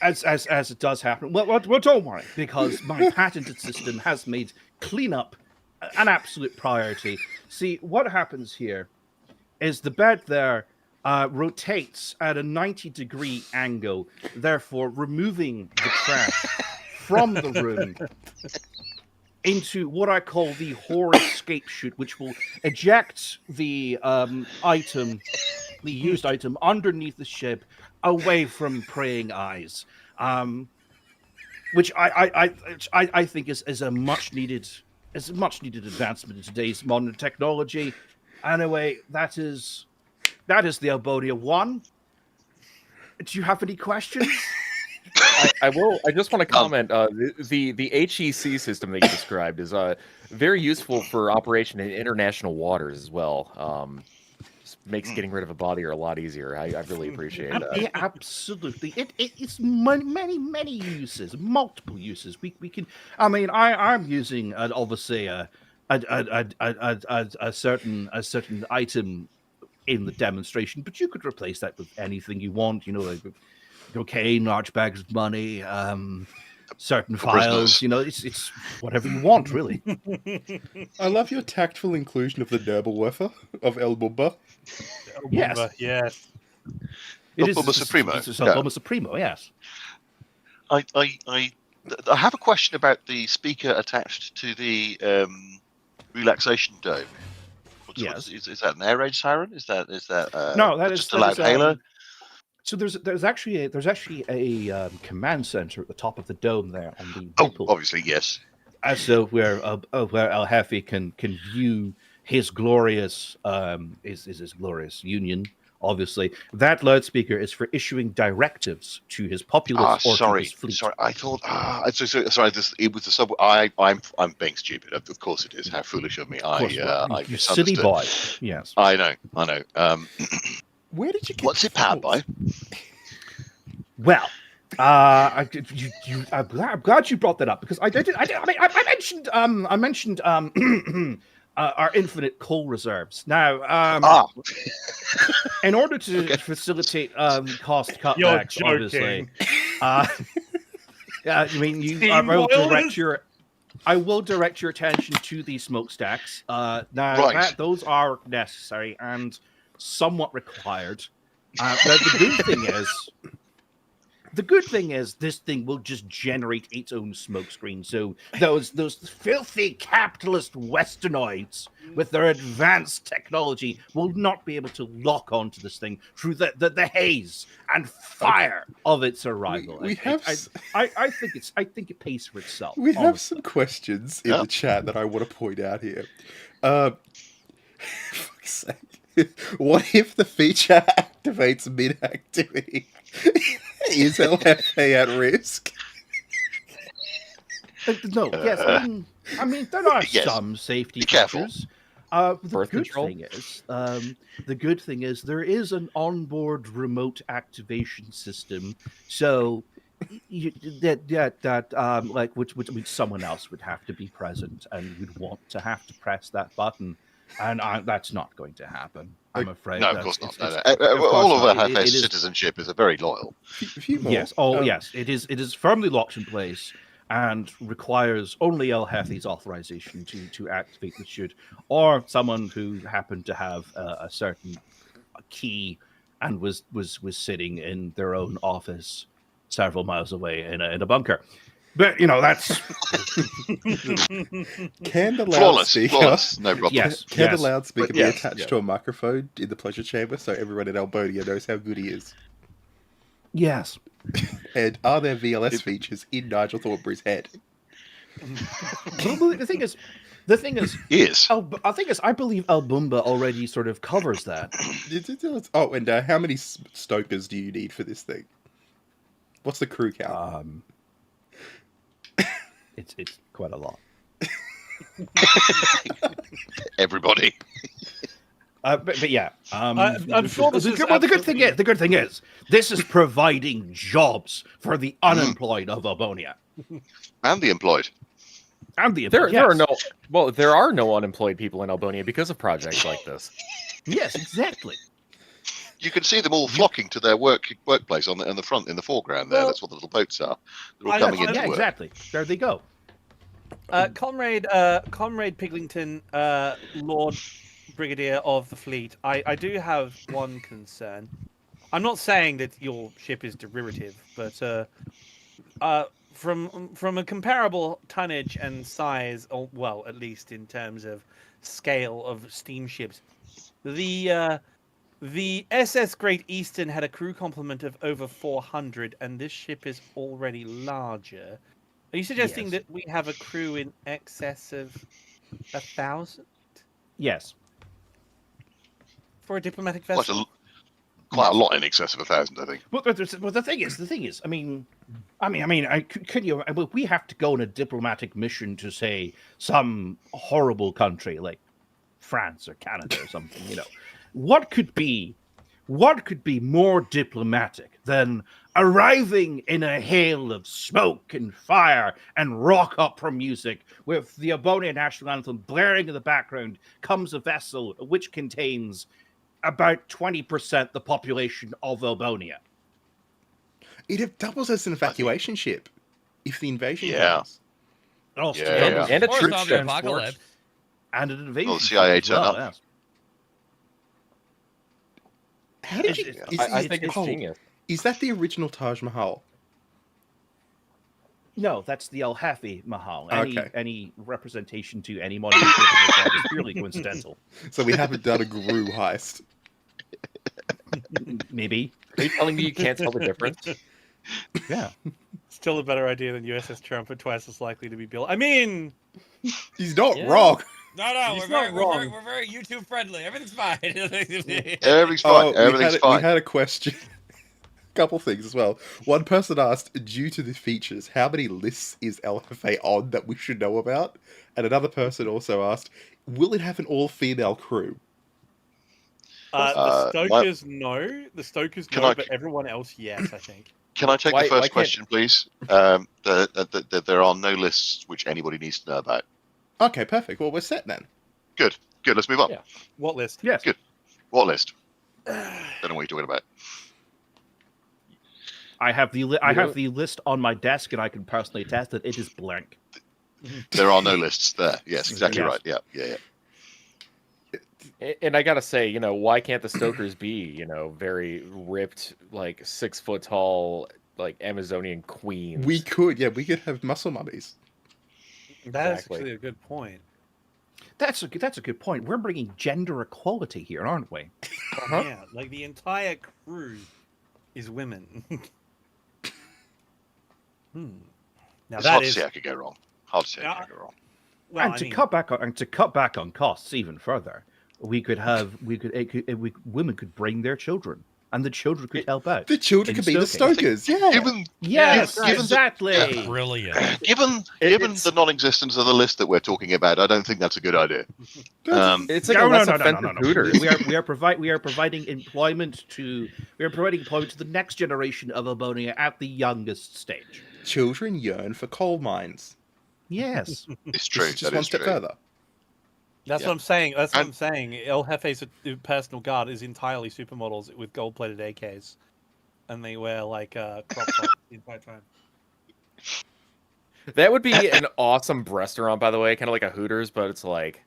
Speaker 2: as it does happen. Well, don't worry, because my patented system has made cleanup an absolute priority. See, what happens here is the bed there rotates at a 90-degree angle, therefore removing the trash from the room into what I call the whore escape chute, which will eject the used item underneath the ship, away from praying eyes, which I think is a much needed advancement in today's modern technology. Anyway, that is the Elbonia 1. Do you have any questions?
Speaker 5: I will. I just want to comment. The HEC system that you described is very useful for operation in international waters as well. Just makes getting rid of a body a lot easier. I really appreciate that.
Speaker 2: Yeah, absolutely. It's many uses, multiple uses. We can. I mean, I'm using obviously a certain item in the demonstration, but you could replace that with anything you want. You know, like cocaine, large bags of money, certain files.
Speaker 6: Prisoners.
Speaker 2: You know, it's whatever you want, really.
Speaker 1: I love your tactful inclusion of the Nobelwerfer of El Bumba.
Speaker 2: Yes.
Speaker 4: Yes.
Speaker 2: It is
Speaker 6: Elbonia Supremo.
Speaker 2: It's Elbonia Supremo. Yes.
Speaker 6: I have a question about the speaker attached to the relaxation dome.
Speaker 2: Yes.
Speaker 6: Is that an air raid siren? Is that
Speaker 2: No, that
Speaker 6: just
Speaker 2: is
Speaker 6: a loud hailer?
Speaker 2: So there's actually a command center at the top of the dome there on the
Speaker 6: Oh,
Speaker 2: people.
Speaker 6: obviously, yes.
Speaker 2: So where El Hefe can view his glorious his glorious union. Obviously, that loudspeaker is for issuing directives to his populace or to his fleet.
Speaker 6: Sorry. I thought. Sorry. It was the sub. I'm being stupid. Of course it is. How foolish of me. I
Speaker 2: You silly
Speaker 6: misunderstood.
Speaker 2: boy. Yes.
Speaker 6: I know.
Speaker 1: Where did you get
Speaker 6: What's it powered by?
Speaker 2: Well, I'm glad you brought that up, because I mentioned our infinite coal reserves. Now, in order to facilitate cost cutbacks, obviously, I mean, I will direct your attention to the smokestacks.
Speaker 6: Right.
Speaker 2: Those are necessary and somewhat required. The good thing is this thing will just generate its own smoke screen. So those filthy capitalist westernoids with their advanced technology will not be able to lock onto this thing through the haze and fire of its arrival.
Speaker 1: We have
Speaker 2: I think it pays for itself.
Speaker 1: We have
Speaker 2: honestly.
Speaker 1: some questions in the chat that I want to point out here. Fuck's sake. What if the feature activates mid-activity? Is LFA at risk?
Speaker 2: No, yes. I mean, there are
Speaker 6: Yes.
Speaker 2: some safety
Speaker 6: Be careful.
Speaker 2: features. The
Speaker 5: Birth
Speaker 2: good
Speaker 5: control?
Speaker 2: thing is there is an onboard remote activation system. So Which someone else would have to be present and would want to have to press that button, and that's not going to happen. I'm afraid.
Speaker 6: No, of course not.
Speaker 2: It's-
Speaker 6: No, no.
Speaker 2: of course
Speaker 6: All of
Speaker 2: not.
Speaker 6: our
Speaker 2: It
Speaker 6: Hefe's
Speaker 2: is-
Speaker 6: citizenship is very loyal.
Speaker 1: A few more.
Speaker 2: Yes. Oh, yes. It is firmly locked in place and requires only El Hefe's authorization to activate the chute, or someone who happened to have a certain key and was sitting in their own office several miles away in a bunker. But that's
Speaker 1: Can the
Speaker 6: Flawless,
Speaker 1: loudspeaker?
Speaker 6: flawless, no problem.
Speaker 2: yes.
Speaker 1: Can
Speaker 2: yes.
Speaker 1: the loudspeaker be
Speaker 6: Yes,
Speaker 1: attached
Speaker 6: yeah.
Speaker 1: to a microphone in the pleasure chamber so everyone in Elbonia knows how good he is?
Speaker 2: Yes.
Speaker 1: And are there VLS features in Nigel Thornberry's head?
Speaker 2: The thing is,
Speaker 6: Yes.
Speaker 2: I believe El Bumba already sort of covers that.
Speaker 1: Oh, and how many stokers do you need for this thing? What's the crew count?
Speaker 2: It's quite a lot.
Speaker 6: Everybody.
Speaker 2: But yeah,
Speaker 4: I'm sure this is
Speaker 2: the good thing is this is providing jobs for the unemployed of Elbonia
Speaker 6: And the employed.
Speaker 2: and the
Speaker 5: There
Speaker 2: yes.
Speaker 5: there are no unemployed people in Elbonia because of projects like this.
Speaker 2: Yes, exactly.
Speaker 6: You can see them all flocking to their workplace on the front, in the foreground there.
Speaker 4: Well,
Speaker 6: That's what the little boats are. They're all
Speaker 4: I-
Speaker 6: coming
Speaker 4: I-
Speaker 6: into
Speaker 2: Yeah,
Speaker 6: work.
Speaker 2: exactly. There they go.
Speaker 4: Comrade Piglington, Lord Brigadier of the fleet, I do have one concern. I'm not saying that your ship is derivative, but from a comparable tonnage and size, or well, at least in terms of scale of steamships, the SS Great Eastern had a crew complement of over 400, and this ship is already larger. Are you suggesting
Speaker 2: Yes.
Speaker 4: that we have a crew in excess of 1,000
Speaker 2: Yes.
Speaker 4: for a diplomatic
Speaker 6: Quite
Speaker 4: vessel?
Speaker 6: a lot in excess of 1,000, I think.
Speaker 2: Well, the thing is, we have to go on a diplomatic mission to say some horrible country like France or Canada or something. What could be more diplomatic than arriving in a hail of smoke and fire and rock opera music with the Elbonia national anthem blaring in the background? Comes a vessel which contains about 20% the population of Elbonia.
Speaker 1: It doubles as an evacuation ship if the invasion
Speaker 6: Yeah.
Speaker 1: comes.
Speaker 2: Also,
Speaker 6: Yeah.
Speaker 5: And a
Speaker 3: Or
Speaker 5: troop
Speaker 3: zombie
Speaker 5: transport.
Speaker 3: apocalypse.
Speaker 2: and an invasion.
Speaker 6: Well, the CIA
Speaker 2: ship as well,
Speaker 6: turn up.
Speaker 2: yes.
Speaker 1: How did you?
Speaker 2: It's-
Speaker 5: I think it's genius.
Speaker 1: Is that the original Taj Mahal?
Speaker 2: No, that's the El Hefe Mahal.
Speaker 1: Okay.
Speaker 2: Any representation to any modern like is purely coincidental.
Speaker 1: So we haven't done a Gru heist.
Speaker 2: Maybe.
Speaker 5: Are you telling me you can't tell the difference?
Speaker 2: Yeah.
Speaker 4: Still a better idea than USS Trump, but twice as likely to be built. I mean,
Speaker 1: He's not
Speaker 5: Yeah.
Speaker 1: wrong.
Speaker 3: No,
Speaker 4: He's
Speaker 3: we're
Speaker 4: not
Speaker 3: very,
Speaker 4: wrong.
Speaker 3: we're very YouTube friendly. Everything's fine.
Speaker 6: Everything's fine. Everything's
Speaker 1: we
Speaker 6: fine.
Speaker 1: had a question. Couple things as well. One person asked, due to the features, how many lists is LFA on that we should know about? And another person also asked, will it have an all-female crew?
Speaker 4: the Stokers no. The Stokers
Speaker 6: Can
Speaker 4: no,
Speaker 6: I-
Speaker 4: but everyone else, yes, I think.
Speaker 6: Can I take
Speaker 5: Why
Speaker 6: the first
Speaker 5: can't-
Speaker 6: question, please? There are no lists which anybody needs to know about.
Speaker 1: Okay, perfect. Well, we're set then.
Speaker 6: Good. Let's move on.
Speaker 5: Yeah.
Speaker 4: What list?
Speaker 2: Yes.
Speaker 6: Good. What list? Don't know what you're talking about.
Speaker 2: I have the
Speaker 5: know-
Speaker 2: the list on my desk, and I can personally attest that it is blank.
Speaker 6: There are no lists there. Yes, exactly
Speaker 2: Yes.
Speaker 6: right. Yeah.
Speaker 5: And I gotta say, why can't the Stokers be, very ripped, like 6 foot tall, like Amazonian queens?
Speaker 1: We could have muscle mummies.
Speaker 4: That's
Speaker 5: Exactly.
Speaker 4: actually a good point.
Speaker 2: That's a good point. We're bringing gender equality here, aren't we?
Speaker 5: Uh-huh.
Speaker 4: Yeah, like the entire crew is women. Now
Speaker 6: It's
Speaker 4: that
Speaker 6: hard to
Speaker 4: is
Speaker 6: see how it could go wrong. Hard to see how it
Speaker 4: Yeah.
Speaker 6: could go wrong.
Speaker 4: well,
Speaker 2: and
Speaker 4: I
Speaker 2: to
Speaker 4: mean,
Speaker 2: cut back on costs even further, women could bring their children and the children could help out.
Speaker 1: The children
Speaker 2: In
Speaker 1: could be the
Speaker 2: stoking.
Speaker 1: stokers. Yeah.
Speaker 6: Given
Speaker 2: Yes,
Speaker 6: given the-
Speaker 2: exactly.
Speaker 3: Brilliant.
Speaker 6: given
Speaker 5: It's-
Speaker 6: the non-existence of the list that we're talking about, I don't think that's a good idea.
Speaker 5: It's like a less offensive Hooters.
Speaker 2: We are providing employment to the next generation of Elbonia at the youngest stage.
Speaker 1: Children yearn for coal mines.
Speaker 2: Yes.
Speaker 6: It's true.
Speaker 1: This is just
Speaker 6: That
Speaker 1: one
Speaker 6: is
Speaker 1: step
Speaker 6: true.
Speaker 1: further.
Speaker 4: That's
Speaker 6: Yeah.
Speaker 4: what I'm saying. That's what
Speaker 6: And-
Speaker 4: I'm saying. El Jefe's personal guard is entirely supermodels with gold-plated AKs, and they wear like crop tops the entire time.
Speaker 5: That would be an awesome restaurant, by the way, kind of like a Hooters, but it's like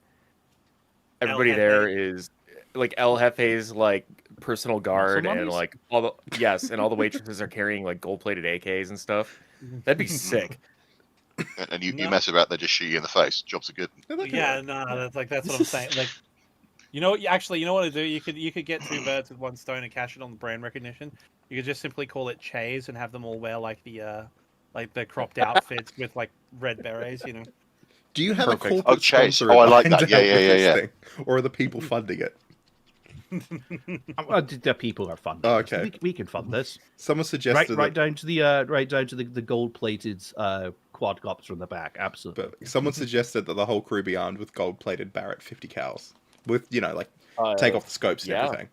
Speaker 5: everybody
Speaker 4: El
Speaker 5: there
Speaker 4: Jefe.
Speaker 5: is like El Jefe's like personal guard, and
Speaker 2: mummies?
Speaker 5: like all the waitresses are carrying like gold-plated AKs and stuff. That'd be sick.
Speaker 6: And you
Speaker 4: No.
Speaker 6: mess about, they just shoot you in the face. Jobs are good.
Speaker 4: Yeah, no, that's what I'm saying. Like, you know, actually, you know what to do? You could get two birds with one stone and cash it on the brand recognition. You could just simply call it Chase and have them all wear like the cropped outfits with like red berets. You know.
Speaker 1: Do you have
Speaker 5: Perfect.
Speaker 1: a corporate
Speaker 6: Oh, Chase.
Speaker 1: sponsor
Speaker 6: Oh, I like
Speaker 1: behind
Speaker 6: that. Yeah,
Speaker 1: out
Speaker 6: yeah,
Speaker 1: with
Speaker 6: yeah,
Speaker 1: this
Speaker 6: yeah.
Speaker 1: thing? Or are the people funding it?
Speaker 2: The people are funding.
Speaker 1: Oh,
Speaker 2: this.
Speaker 1: okay.
Speaker 2: We can fund this.
Speaker 1: Someone suggested
Speaker 2: Right
Speaker 1: that,
Speaker 2: down to the gold-plated quadcopter in the back. Absolutely.
Speaker 1: but someone suggested that the whole crew be armed with gold-plated Barrett 50 cals with, like take off the scopes and
Speaker 5: yeah.
Speaker 1: everything.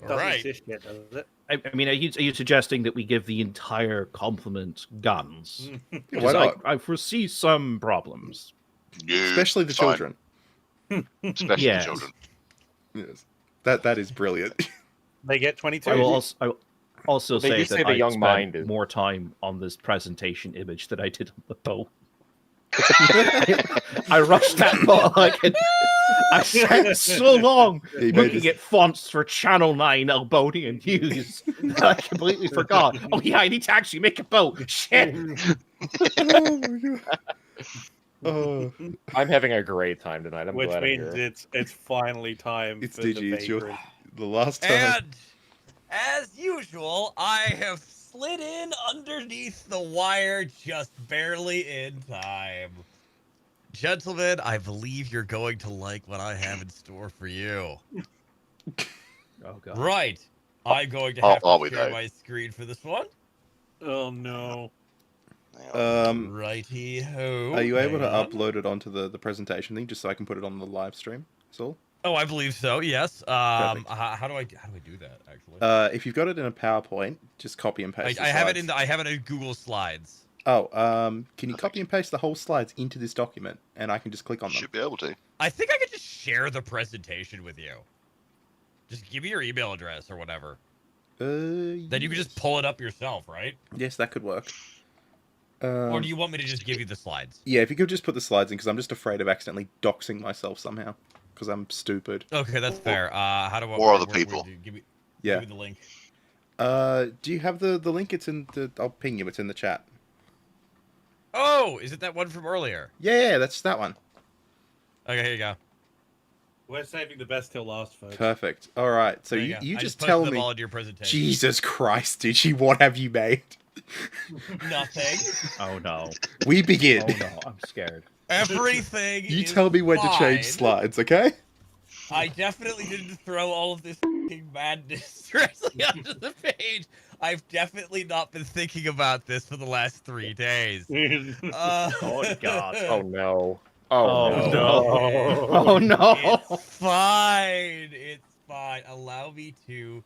Speaker 3: All
Speaker 4: Doesn't
Speaker 3: right.
Speaker 4: exist yet, does it?
Speaker 2: I mean, are you suggesting that we give the entire complement guns?
Speaker 1: Why
Speaker 2: Because
Speaker 1: not?
Speaker 2: I foresee some problems.
Speaker 6: No,
Speaker 1: Especially the
Speaker 6: it's fine.
Speaker 1: children.
Speaker 6: Especially
Speaker 2: Yes.
Speaker 6: the children.
Speaker 1: Yes. That is brilliant.
Speaker 4: They get 22.
Speaker 2: I will also
Speaker 5: They
Speaker 2: say
Speaker 5: do
Speaker 2: that
Speaker 5: say the
Speaker 2: I
Speaker 5: young
Speaker 2: spent
Speaker 5: mind is-
Speaker 2: more time on this presentation image than I did on the bow. I rushed that bow like I spent so long
Speaker 1: He made
Speaker 2: looking
Speaker 1: this-
Speaker 2: at fonts for Channel 9 Elbonian News that I completely forgot. Oh yeah, I need to actually make a bow. Shit.
Speaker 1: Oh my god. Oh,
Speaker 5: I'm having a great time tonight. I'm
Speaker 4: Which
Speaker 5: glad I'm
Speaker 4: means
Speaker 5: here.
Speaker 4: it's finally time
Speaker 1: it's
Speaker 4: for the
Speaker 1: Digi. It's your
Speaker 4: vagrant.
Speaker 1: the last time.
Speaker 3: And as usual, I have slid in underneath the wire just barely in time. Gentlemen, I believe you're going to like what I have in store for you.
Speaker 2: Oh god.
Speaker 3: Right. I'm going to
Speaker 6: Are-
Speaker 3: have
Speaker 6: are
Speaker 3: to
Speaker 6: we
Speaker 3: share
Speaker 6: though?
Speaker 3: my screen for this one.
Speaker 4: Oh no.
Speaker 3: Righty ho.
Speaker 1: Are you able to upload it onto the presentation thing just so I can put it on the live stream? That's all.
Speaker 3: Oh, I believe so. Yes.
Speaker 1: Perfect.
Speaker 3: How do I do that actually?
Speaker 1: If you've got it in a PowerPoint, just copy and paste.
Speaker 3: I have it in I have it in Google Slides.
Speaker 1: Oh, can you copy and paste the whole slides into this document, and I can just click on them?
Speaker 6: Should be able to.
Speaker 3: I think I could just share the presentation with you. Just give me your email address or whatever. Then you can just pull it up yourself, right?
Speaker 1: Yes, that could work.
Speaker 3: Or do you want me to just give you the slides?
Speaker 1: Yeah, if you could just put the slides in, because I'm just afraid of accidentally doxing myself somehow, because I'm stupid.
Speaker 3: Okay, that's fair. How do I?
Speaker 6: Or other people.
Speaker 3: Give me
Speaker 1: Yeah.
Speaker 3: the link.
Speaker 1: Do you have the link? It's in the. I'll ping you. It's in the chat.
Speaker 3: Oh, is it that one from earlier?
Speaker 1: Yeah, that's that one.
Speaker 3: Okay, here you go.
Speaker 4: We're saving the best till last, folks.
Speaker 1: Perfect. All right. So
Speaker 3: There
Speaker 1: you,
Speaker 3: go.
Speaker 1: you
Speaker 3: I
Speaker 1: just
Speaker 3: posted
Speaker 1: tell
Speaker 3: them
Speaker 1: me.
Speaker 3: all into your presentation.
Speaker 1: Jesus Christ, Digi, what have you made?
Speaker 3: Nothing.
Speaker 2: Oh no.
Speaker 1: We begin.
Speaker 2: Oh no, I'm scared.
Speaker 3: Everything.
Speaker 1: You
Speaker 3: is
Speaker 1: tell me when to change
Speaker 3: fine.
Speaker 1: slides, okay?
Speaker 3: I definitely didn't throw all of this fucking madness directly onto the page. I've definitely not been thinking about this for the last 3 days.
Speaker 2: Oh god.
Speaker 5: Oh no.
Speaker 2: Oh,
Speaker 5: Oh,
Speaker 2: no. Oh no.
Speaker 3: It's fine. It's fine. Allow me to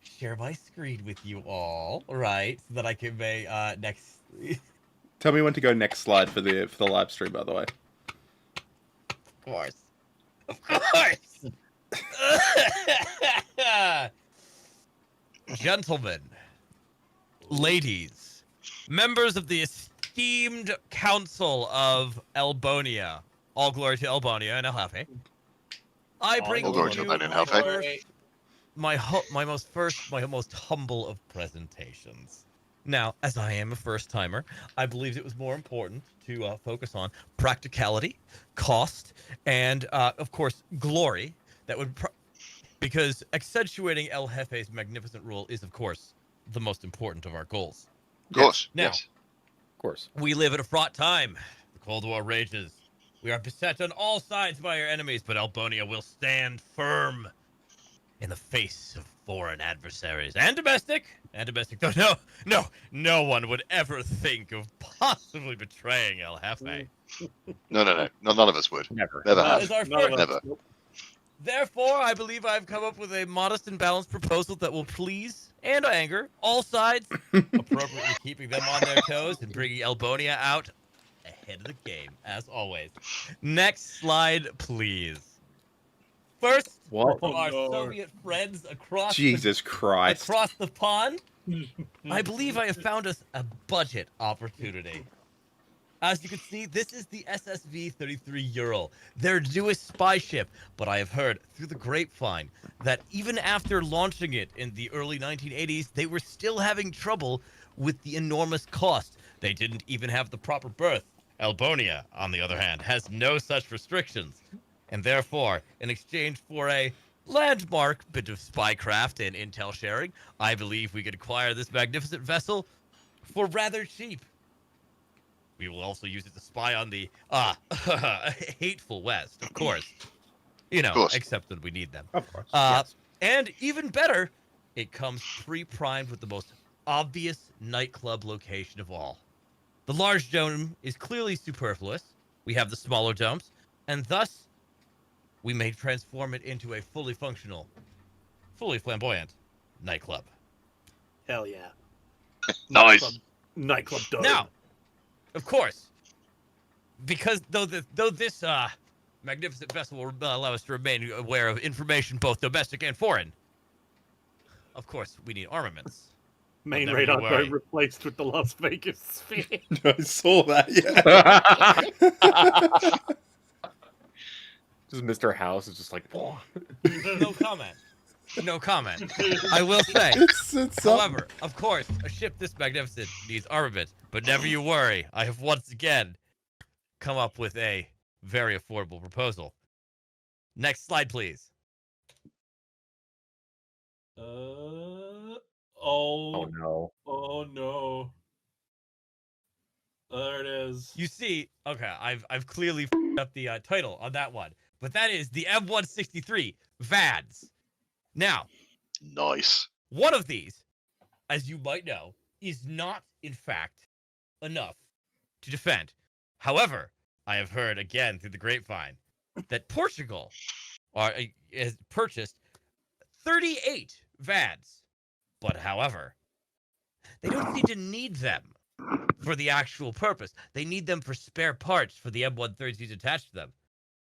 Speaker 3: share my screen with you all, right? So that I can make next.
Speaker 1: Tell me when to go next slide for the live stream, by the way.
Speaker 3: Of course. Of course. Gentlemen, ladies, members of the esteemed council of Elbonia, all glory to Elbonia and El Hefe. I bring
Speaker 6: All glory to
Speaker 3: you
Speaker 6: Elbonia and
Speaker 3: my
Speaker 6: El Hefe.
Speaker 3: first- my most humble of presentations. Now, as I am a first timer, I believed it was more important to focus on practicality, cost, and of course glory. That would because accentuating El Jefe's magnificent rule is, of course, the most important of our goals.
Speaker 6: Of course.
Speaker 3: Now,
Speaker 6: Yes.
Speaker 5: Of course.
Speaker 3: we live at a fraught time. The Cold War rages. We are beset on all sides by our enemies, but Elbonia will stand firm in the face of foreign adversaries and domestic. No one would ever think of possibly betraying El Hefe.
Speaker 6: No. None of us would.
Speaker 5: Never.
Speaker 6: Never
Speaker 3: That
Speaker 6: have.
Speaker 3: is our
Speaker 4: None of
Speaker 3: first.
Speaker 4: us.
Speaker 6: Never.
Speaker 4: Nope.
Speaker 3: Therefore, I believe I've come up with a modest and balanced proposal that will please and anger all sides, appropriately keeping them on their toes and bringing Elbonia out ahead of the game, as always. Next slide, please. First,
Speaker 5: What?
Speaker 3: from
Speaker 4: Oh,
Speaker 3: our
Speaker 4: no.
Speaker 3: Soviet friends across
Speaker 1: Jesus Christ.
Speaker 3: across the pond, I believe I have found us a budget opportunity. As you can see, this is the SSV-33 Ural, their newest spy ship, but I have heard through the grapevine that even after launching it in the early 1980s, they were still having trouble with the enormous cost. They didn't even have the proper berth. Elbonia, on the other hand, has no such restrictions, and therefore, in exchange for a landmark bit of spycraft and intel sharing, I believe we could acquire this magnificent vessel for rather cheap. We will also use it to spy on the hateful West, of course.
Speaker 6: course.
Speaker 3: Except that we need them.
Speaker 2: Of course.
Speaker 3: Yes. And even better, it comes pre-primed with the most obvious nightclub location of all. The large dome is clearly superfluous. We have the smaller domes, and thus we may transform it into a fully functional, fully flamboyant nightclub.
Speaker 4: Hell yeah.
Speaker 6: Nice.
Speaker 4: Nightclub dome.
Speaker 3: Now, of course, because though this magnificent vessel will allow us to remain aware of information both domestic and foreign, of course, we need armaments.
Speaker 4: Main
Speaker 3: never
Speaker 4: radar
Speaker 3: worry.
Speaker 4: dome replaced with the Las Vegas sphere.
Speaker 1: I saw that, yeah.
Speaker 5: Just Mr. House is just like,
Speaker 3: No comment. No comment. I will say,
Speaker 1: It's
Speaker 3: however, of course, a ship this magnificent needs armament, but never you worry. I have once again come up with a very affordable proposal. Next slide, please.
Speaker 4: Oh
Speaker 5: oh no.
Speaker 4: no. There it is.
Speaker 3: You see, okay, I've clearly f***ed up the title on that one, but that is the M163 VADS. Now,
Speaker 6: Nice.
Speaker 3: one of these, as you might know, is not, in fact, enough to defend. However, I have heard again through the grapevine that Portugal has purchased 38 VADs. But however, they don't seem to need them for the actual purpose. They need them for spare parts for the M130s attached to them.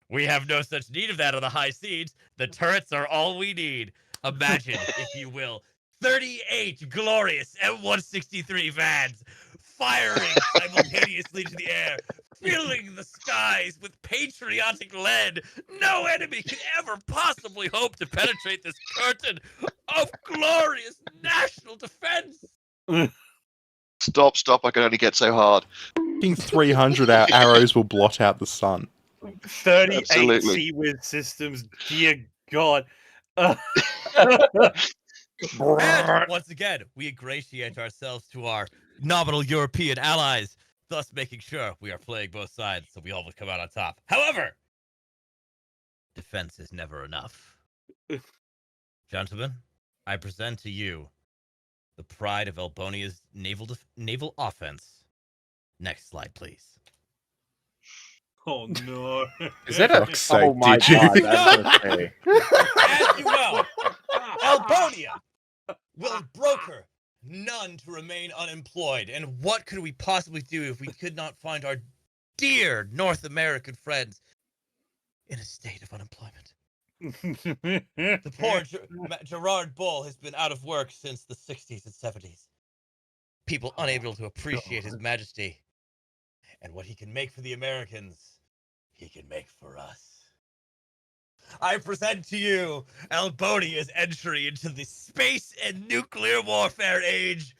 Speaker 3: We have no such need of that on the high seas. The turrets are all we need. Imagine, if you will, 38 glorious M163 VADs firing simultaneously to the air, filling the skies with patriotic lead. No enemy can ever possibly hope to penetrate this curtain of glorious national defense.
Speaker 6: Stop. I can only get so hard.
Speaker 1: 300 arrows will blot out the sun.
Speaker 4: 38
Speaker 6: Absolutely.
Speaker 4: Sea-Wiz systems. Dear God.
Speaker 3: And once again, we ingratiate ourselves to our nominal European allies, thus making sure we are playing both sides so we always come out on top. However, defense is never enough. Gentlemen, I present to you the pride of Elbonia's naval offense. Next slide, please.
Speaker 4: Oh no.
Speaker 5: Is that a
Speaker 1: Fuck's sake,
Speaker 5: oh my
Speaker 1: did you?
Speaker 5: god, that's okay.
Speaker 3: As you know, Elbonia will broker none to remain unemployed. And what could we possibly do if we could not find our dear North American friends in a state of unemployment? The poor Gerard Bull has been out of work since the 60s and 70s. People unable to appreciate his majesty. And what he can make for the Americans, he can make for us. I present to you Elbonia's entry into the space and nuclear warfare age.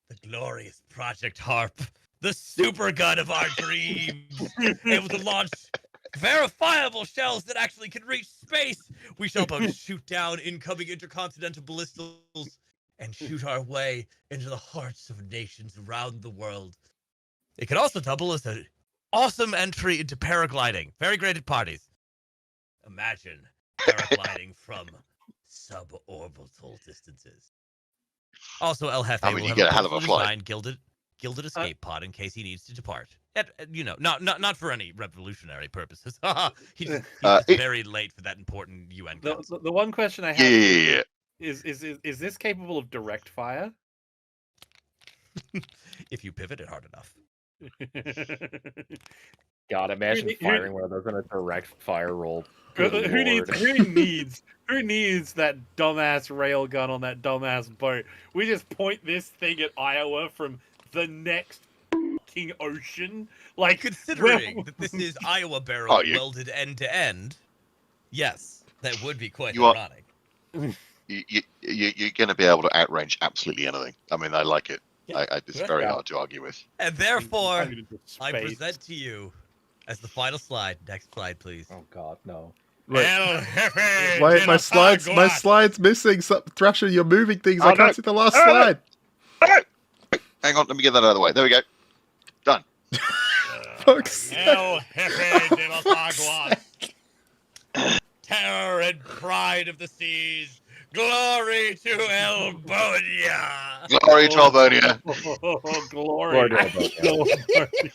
Speaker 3: The glorious Project Harp, the super gun of our dreams, able to launch verifiable shells that actually can reach space. We shall both shoot down incoming intercontinental ballisticals and shoot our way into the hearts of nations around the world. It can also double as an awesome entry into paragliding. Very great at parties. Imagine paragliding from suborbital distances. Also, El Hefe
Speaker 6: I mean,
Speaker 3: will
Speaker 6: you
Speaker 3: have
Speaker 6: get
Speaker 3: a
Speaker 6: a hell of a
Speaker 3: beautifully
Speaker 6: flight.
Speaker 3: designed gilded escape pod in case he needs to depart. Not for any revolutionary purposes. he's just very late for that important UN council.
Speaker 4: The one question I
Speaker 6: Yeah,
Speaker 4: have
Speaker 6: yeah, yeah.
Speaker 4: is this capable of direct fire?
Speaker 3: If you pivot it hard enough.
Speaker 5: God, imagine
Speaker 4: Who-
Speaker 5: firing one of those in a direct fire roll.
Speaker 4: Who
Speaker 5: Good
Speaker 4: needs
Speaker 5: lord.
Speaker 4: who needs that dumbass rail gun on that dumbass boat? We just point this thing at Iowa from the next fucking ocean. Like
Speaker 3: Considering that this is Iowa barrel
Speaker 6: Oh, you-
Speaker 3: welded end to end, yes, that would be quite
Speaker 6: You are-
Speaker 3: ironic.
Speaker 6: You're going to be able to outrange absolutely anything. I mean, I like it. It's very hard to argue with.
Speaker 3: And therefore,
Speaker 4: I'm into
Speaker 3: I
Speaker 4: space.
Speaker 3: present to you as the final slide. Next slide, please.
Speaker 5: Oh god, no.
Speaker 1: Wait,
Speaker 3: El Jefe
Speaker 1: wait,
Speaker 3: de
Speaker 1: my
Speaker 3: las Aguas.
Speaker 1: slide's missing. Thrasher, you're moving things.
Speaker 6: Oh,
Speaker 1: I can't
Speaker 6: no.
Speaker 1: see the last
Speaker 6: Oh, no.
Speaker 1: slide.
Speaker 6: Hang on, let me get that out of the way. There we go. Done.
Speaker 1: Fuck's sake.
Speaker 3: El Jefe de las Aguas. Terror and pride of the seas. Glory to Elbonia.
Speaker 6: Glory to Elbonia.
Speaker 4: Oh, glory.
Speaker 5: Lord Elbonia.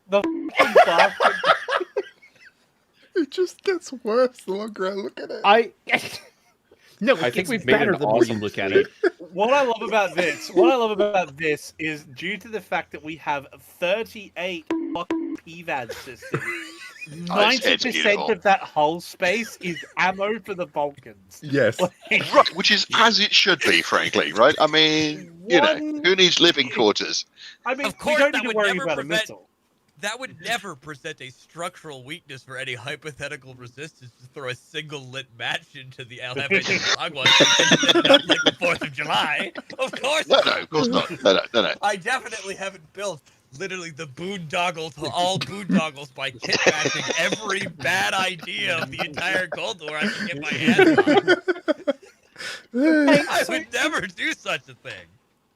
Speaker 4: The fucking bastard.
Speaker 1: It just gets worse the longer I look at it.
Speaker 2: No,
Speaker 5: I
Speaker 2: it
Speaker 5: think
Speaker 2: gets
Speaker 5: we've made
Speaker 2: better
Speaker 5: an
Speaker 2: the more you
Speaker 5: awesome
Speaker 2: look at it.
Speaker 4: What I love about this is due to the fact that we have 38 fucking PVAD systems.
Speaker 6: Oh, it's
Speaker 4: 90%
Speaker 6: beautiful.
Speaker 4: of that whole space is ammo for the Vulcans.
Speaker 1: Yes.
Speaker 6: Right, which is as it should be, frankly, right? I mean, who needs living quarters?
Speaker 4: I mean,
Speaker 3: Of course,
Speaker 4: we don't
Speaker 3: that
Speaker 4: need to
Speaker 3: would
Speaker 4: worry
Speaker 3: never
Speaker 4: about a
Speaker 3: prevent-
Speaker 4: missile.
Speaker 3: That would never present a structural weakness for any hypothetical resistance to throw a single lit match into the El Jefe de las Aguas and set it up like the 4th of July. Of course
Speaker 6: No,
Speaker 3: not.
Speaker 6: no, of course not. No.
Speaker 3: I definitely haven't built literally the boondoggle to all boondoggles by kit bashing every bad idea of the entire Cold War I can get my hands on. I would never do such a thing.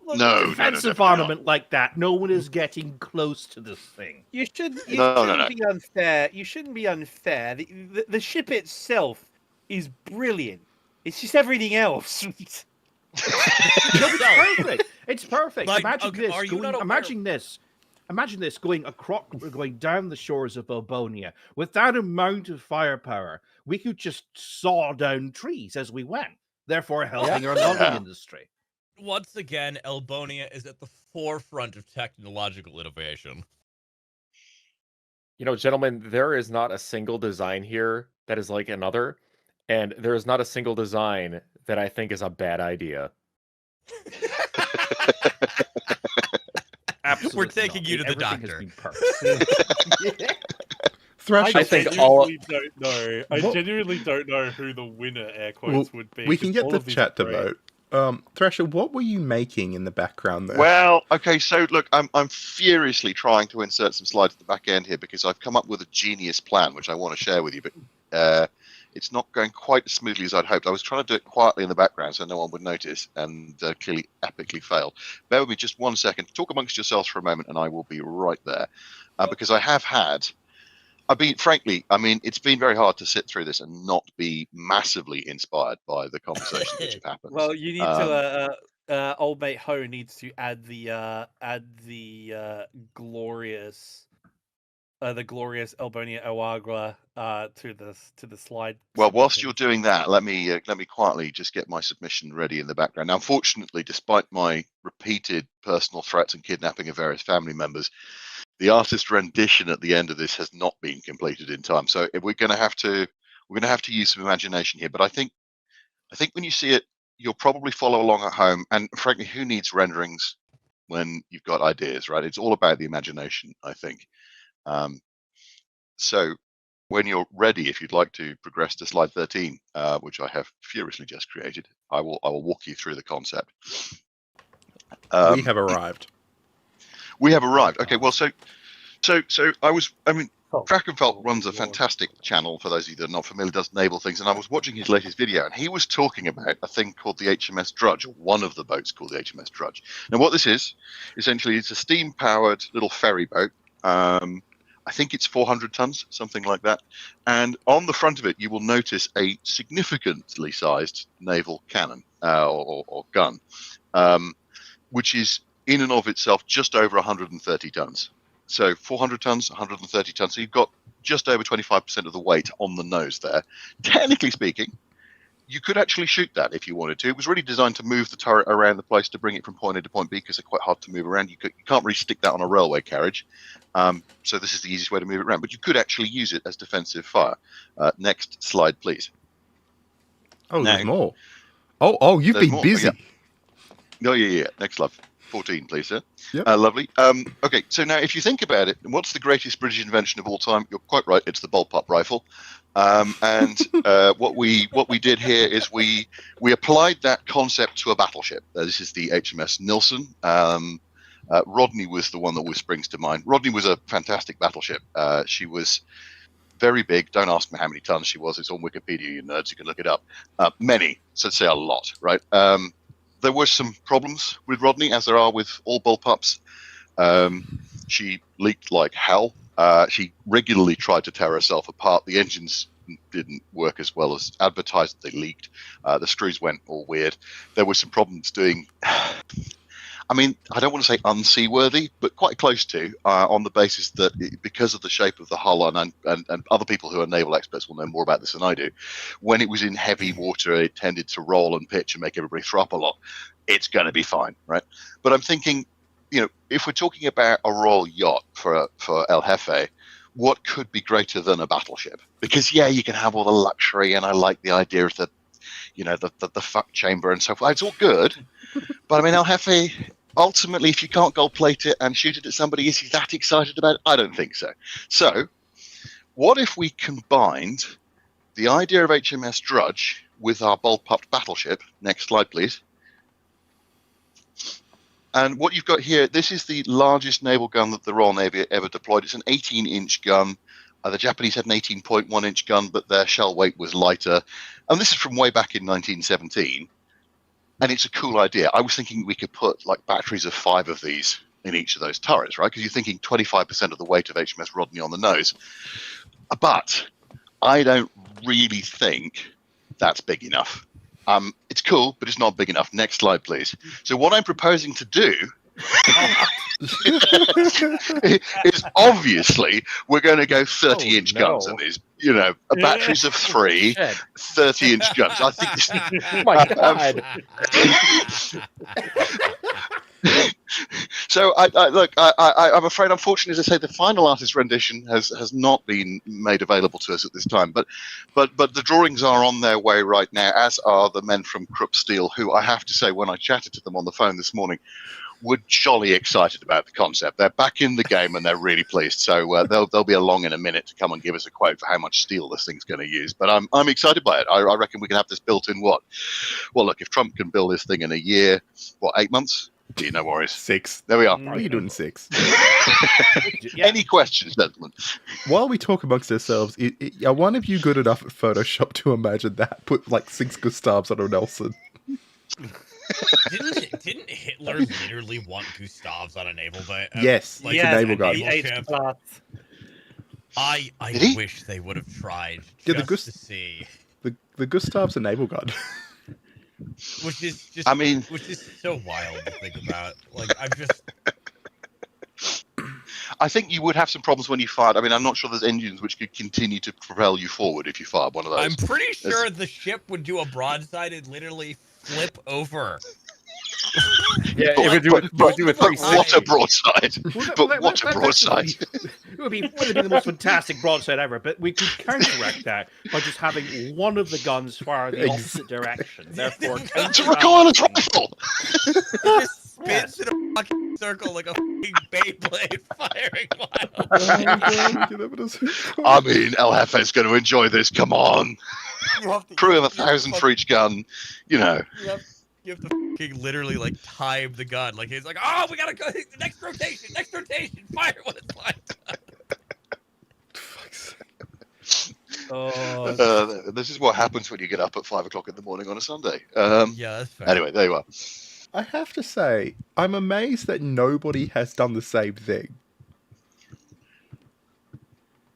Speaker 4: Look,
Speaker 6: No,
Speaker 2: Defensive
Speaker 6: no.
Speaker 2: armament like that, no one is getting close to this thing.
Speaker 4: You shouldn't be unfair. You shouldn't be unfair. The ship itself is brilliant. It's just everything else.
Speaker 2: No, it's perfect. It's perfect.
Speaker 3: Like,
Speaker 2: Imagine
Speaker 3: okay,
Speaker 2: this.
Speaker 3: are you not aware-
Speaker 2: Imagine this going going down the shores of Elbonia with that amount of firepower. We could just saw down trees as we went, therefore helping our logging industry.
Speaker 3: Once again, Elbonia is at the forefront of technological innovation.
Speaker 5: You know, gentlemen, there is not a single design here that is like another, and there is not a single design that I think is a bad idea.
Speaker 2: Absolutely,
Speaker 3: We're taking
Speaker 2: not.
Speaker 3: you to the
Speaker 2: Everything has
Speaker 3: doctor.
Speaker 2: been perfect.
Speaker 1: Thrasher,
Speaker 5: I think all-
Speaker 4: don't know. I
Speaker 1: What-
Speaker 4: genuinely don't know who the winner, air quotes,
Speaker 1: Well,
Speaker 4: would be.
Speaker 1: we can
Speaker 4: 'cause
Speaker 1: get
Speaker 4: all
Speaker 1: the
Speaker 4: of these
Speaker 1: chat to
Speaker 4: are great.
Speaker 1: vote. Thrasher, what were you making in the background there?
Speaker 6: Well, okay, so look, I'm furiously trying to insert some slides at the back end here because I've come up with a genius plan which I want to share with you, but it's not going quite as smoothly as I'd hoped. I was trying to do it quietly in the background so no one would notice, and clearly epically failed. Bear with me just 1 second. Talk amongst yourselves for a moment, and I will be right there. Because frankly, I mean, it's been very hard to sit through this and not be massively inspired by the conversations which have happened.
Speaker 4: Well, you need to. Old mate Ho needs to add the glorious Elbonia Oagua to the slide.
Speaker 6: Well, whilst you're doing that, let me quietly just get my submission ready in the background. Now, unfortunately, despite my repeated personal threats and kidnapping of various family members, the artist rendition at the end of this has not been completed in time. So we're going to have to use some imagination here. But I think when you see it, you'll probably follow along at home. And frankly, who needs renderings when you've got ideas, right? It's all about the imagination, I think. So when you're ready, if you'd like to progress to slide 13, which I have furiously just created, I will walk you through the concept.
Speaker 1: We have arrived.
Speaker 6: We have arrived. Okay, well, so Krakenfeld runs a fantastic channel, for those of you that are not familiar, does naval things, and I was watching his latest video, and he was talking about a thing called the HMS Drudge, one of the boats called the HMS Drudge. Now, what this is, essentially, it's a steam-powered little ferry boat. I think it's 400 tons, something like that. And on the front of it, you will notice a significantly sized naval cannon or gun, which is in and of itself just over 130 tons. So 400 tons, 130 tons. So you've got just over 25% of the weight on the nose there. Technically speaking, you could actually shoot that if you wanted to. It was really designed to move the turret around the place to bring it from point A to point B because they're quite hard to move around. You can't really stick that on a railway carriage. So this is the easiest way to move it around. But you could actually use it as defensive fire. Next slide, please.
Speaker 1: Oh, there's more. Oh, you've been busy.
Speaker 6: Yeah. Next slide. 14, please, sir.
Speaker 1: Yep.
Speaker 6: Lovely. Okay, so now if you think about it, what's the greatest British invention of all time? You're quite right. It's the bullpup rifle. And what we did here is we applied that concept to a battleship. This is the HMS Nilsson. Rodney was the one that always springs to mind. Rodney was a fantastic battleship. She was very big. Don't ask me how many tons she was. It's on Wikipedia, you nerds. You can look it up. Many, so say a lot, right? There were some problems with Rodney, as there are with all bullpups. She leaked like hell. She regularly tried to tear herself apart. The engines didn't work as well as advertised. They leaked. The screws went all weird. There were some problems doing, I mean, I don't want to say unseaworthy, but quite close to, on the basis that because of the shape of the hull, and other people who are naval experts will know more about this than I do, when it was in heavy water, it tended to roll and pitch and make everybody throw up a lot. It's going to be fine, right? But I'm thinking, if we're talking about a royal yacht for El Hefe, what could be greater than a battleship? Because you can have all the luxury, and I like the idea of the fuck chamber and so forth. It's all good, but I mean, El Hefe, ultimately, if you can't gold plate it and shoot it at somebody, is he that excited about it? I don't think so. So, what if we combined the idea of HMS Drudge with our bullpupped battleship? Next slide, please. And what you've got here, this is the largest naval gun that the Royal Navy ever deployed. It's an 18-inch gun. The Japanese had an 18.1-inch gun, but their shell weight was lighter. And this is from way back in 1917. And it's a cool idea. I was thinking we could put like batteries of 5 of these in each of those turrets, right? Because you're thinking 25% of the weight of HMS Rodney on the nose. But I don't really think that's big enough. It's cool, but it's not big enough. Next slide, please. So what I'm proposing to do is obviously we're going to go 30-inch guns in these, batteries of 3, 30-inch guns. I think this,
Speaker 5: Oh my God.
Speaker 6: So I'm afraid, unfortunately, as I say, the final artist rendition has not been made available to us at this time. But the drawings are on their way right now, as are the men from Krupp Steel, who I have to say, when I chatted to them on the phone this morning, were jolly excited about the concept. They're back in the game and they're really pleased. So they'll be along in a minute to come and give us a quote for how much steel this thing's going to use. But I'm excited by it. I reckon we can have this built in what? Well, look, if Trump can build this thing in a year, 8 months? No worries.
Speaker 1: 6.
Speaker 6: There we are.
Speaker 1: What are you doing 6?
Speaker 6: Any questions, gentlemen?
Speaker 1: While we talk amongst ourselves, are one of you good enough at Photoshop to imagine that? Put like 6 Gustavs on a Nelson.
Speaker 3: Didn't Hitler literally want Gustavs on a naval boat?
Speaker 1: Yes, like a naval gun.
Speaker 3: I wish they would have tried just to see.
Speaker 1: The Gustav's a naval gun.
Speaker 3: Which is just, which is so wild to think about. Like,
Speaker 6: I think you would have some problems when you fired. I mean, I'm not sure there's engines which could continue to propel you forward if you fired one of those.
Speaker 3: I'm pretty sure the ship would do a broadside and literally flip over.
Speaker 5: Yeah, it would do a 360.
Speaker 6: What a broadside! But what a broadside!
Speaker 2: It would be the most fantastic broadside ever, but we could counteract that by just having one of the guns fire the opposite direction. Therefore,
Speaker 6: it's a recoilless rifle.
Speaker 3: It just spins in a fucking circle like a fucking Beyblade firing one.
Speaker 6: I mean, El Jefe's going to enjoy this. Come on, crew of 1,000 for each gun. You
Speaker 3: have to fucking literally like time the gun. Like he's like, oh, we gotta go next rotation, fire when it's flying.
Speaker 6: This is what happens when you get up at 5 o'clock in the morning on a Sunday.
Speaker 3: Yeah, that's fair.
Speaker 6: Anyway, there you are.
Speaker 1: I have to say, I'm amazed that nobody has done the same thing.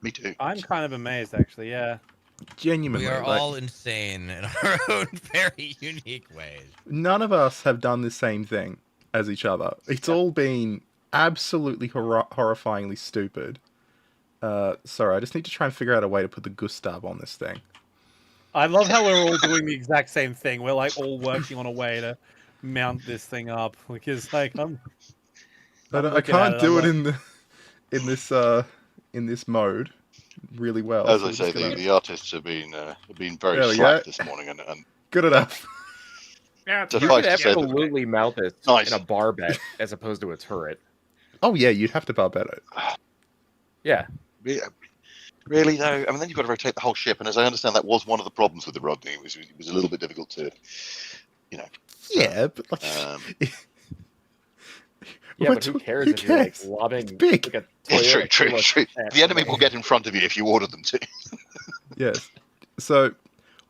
Speaker 6: Me too.
Speaker 4: I'm kind of amazed, actually. Yeah.
Speaker 1: Genuinely,
Speaker 3: We are
Speaker 1: like,
Speaker 3: all insane in our own very unique ways.
Speaker 1: none of us have done the same thing as each other. It's all been absolutely horrifyingly stupid. Sorry, I just need to try and figure out a way to put the Gustav on this thing.
Speaker 4: I love how we're all doing the exact same thing. We're like all working on a way to mount this thing up because like
Speaker 1: I
Speaker 4: looking at
Speaker 1: can't
Speaker 4: it,
Speaker 1: do
Speaker 4: I'm
Speaker 1: it
Speaker 4: like-
Speaker 1: in this mode really well.
Speaker 6: As
Speaker 1: so
Speaker 6: I
Speaker 1: we're
Speaker 6: say,
Speaker 1: just gonna-
Speaker 6: the artists have been very
Speaker 1: There we
Speaker 6: slack
Speaker 1: go.
Speaker 6: this morning, and
Speaker 1: Good enough.
Speaker 2: Yeah,
Speaker 5: You
Speaker 6: suffice
Speaker 5: could
Speaker 6: to say that
Speaker 5: absolutely mount this
Speaker 6: Nice.
Speaker 5: in a barbette as opposed to a turret.
Speaker 1: Oh yeah, you'd have to barbette it.
Speaker 5: Yeah.
Speaker 6: really though, I mean, then you've got to rotate the whole ship, and as I understand, that was one of the problems with the Rodney. It was a little bit difficult to,
Speaker 1: Yeah, but like,
Speaker 5: Yeah, but who cares if you're like lobbing
Speaker 1: big.
Speaker 5: like a
Speaker 6: It's true,
Speaker 5: Toyota
Speaker 6: true,
Speaker 5: Corolla
Speaker 6: true.
Speaker 5: at
Speaker 6: The enemy
Speaker 5: somebody?
Speaker 6: will get in front of you if you order them to.
Speaker 1: yes. So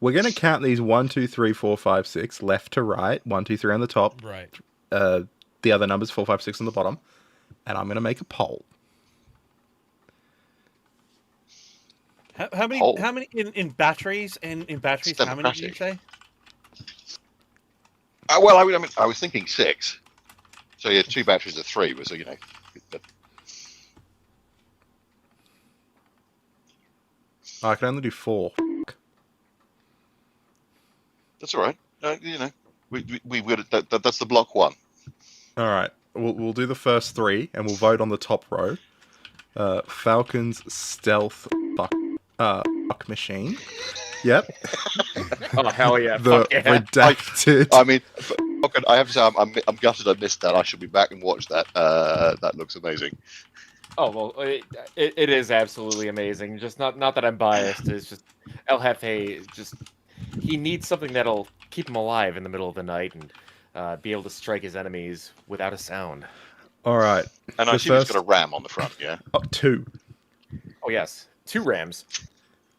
Speaker 1: we're gonna count these 1, 2, 3, 4, 5, 6 left to right. 1, 2, 3 on the top.
Speaker 3: Right.
Speaker 1: The other numbers 4, 5, 6 on the bottom, and I'm gonna make a poll.
Speaker 4: how many
Speaker 6: Hole.
Speaker 4: how many in batteries and in batteries?
Speaker 6: It's
Speaker 4: How many did you say?
Speaker 6: Well, I mean, I was thinking 6. So yeah, 2 batteries of 3 was, but
Speaker 1: I can only do 4.
Speaker 6: that's all right. We would that's the block 1.
Speaker 1: All right, we'll do the first 3, and we'll vote on the top row. Falcon's stealth fuck machine. Yep.
Speaker 5: Oh hell yeah!
Speaker 1: The
Speaker 5: Fuck yeah.
Speaker 1: redacted.
Speaker 6: I mean, okay, I have to say, I'm gutted I missed that. I should be back and watch that. That looks amazing.
Speaker 5: Oh well, it is absolutely amazing. Just not that I'm biased. It's just El Hefe. Just he needs something that'll keep him alive in the middle of the night and be able to strike his enemies without a sound.
Speaker 1: All right.
Speaker 6: And I
Speaker 1: The
Speaker 6: assume it's
Speaker 1: first-
Speaker 6: got a ram on the front, yeah?
Speaker 1: 2.
Speaker 5: Oh yes, 2 rams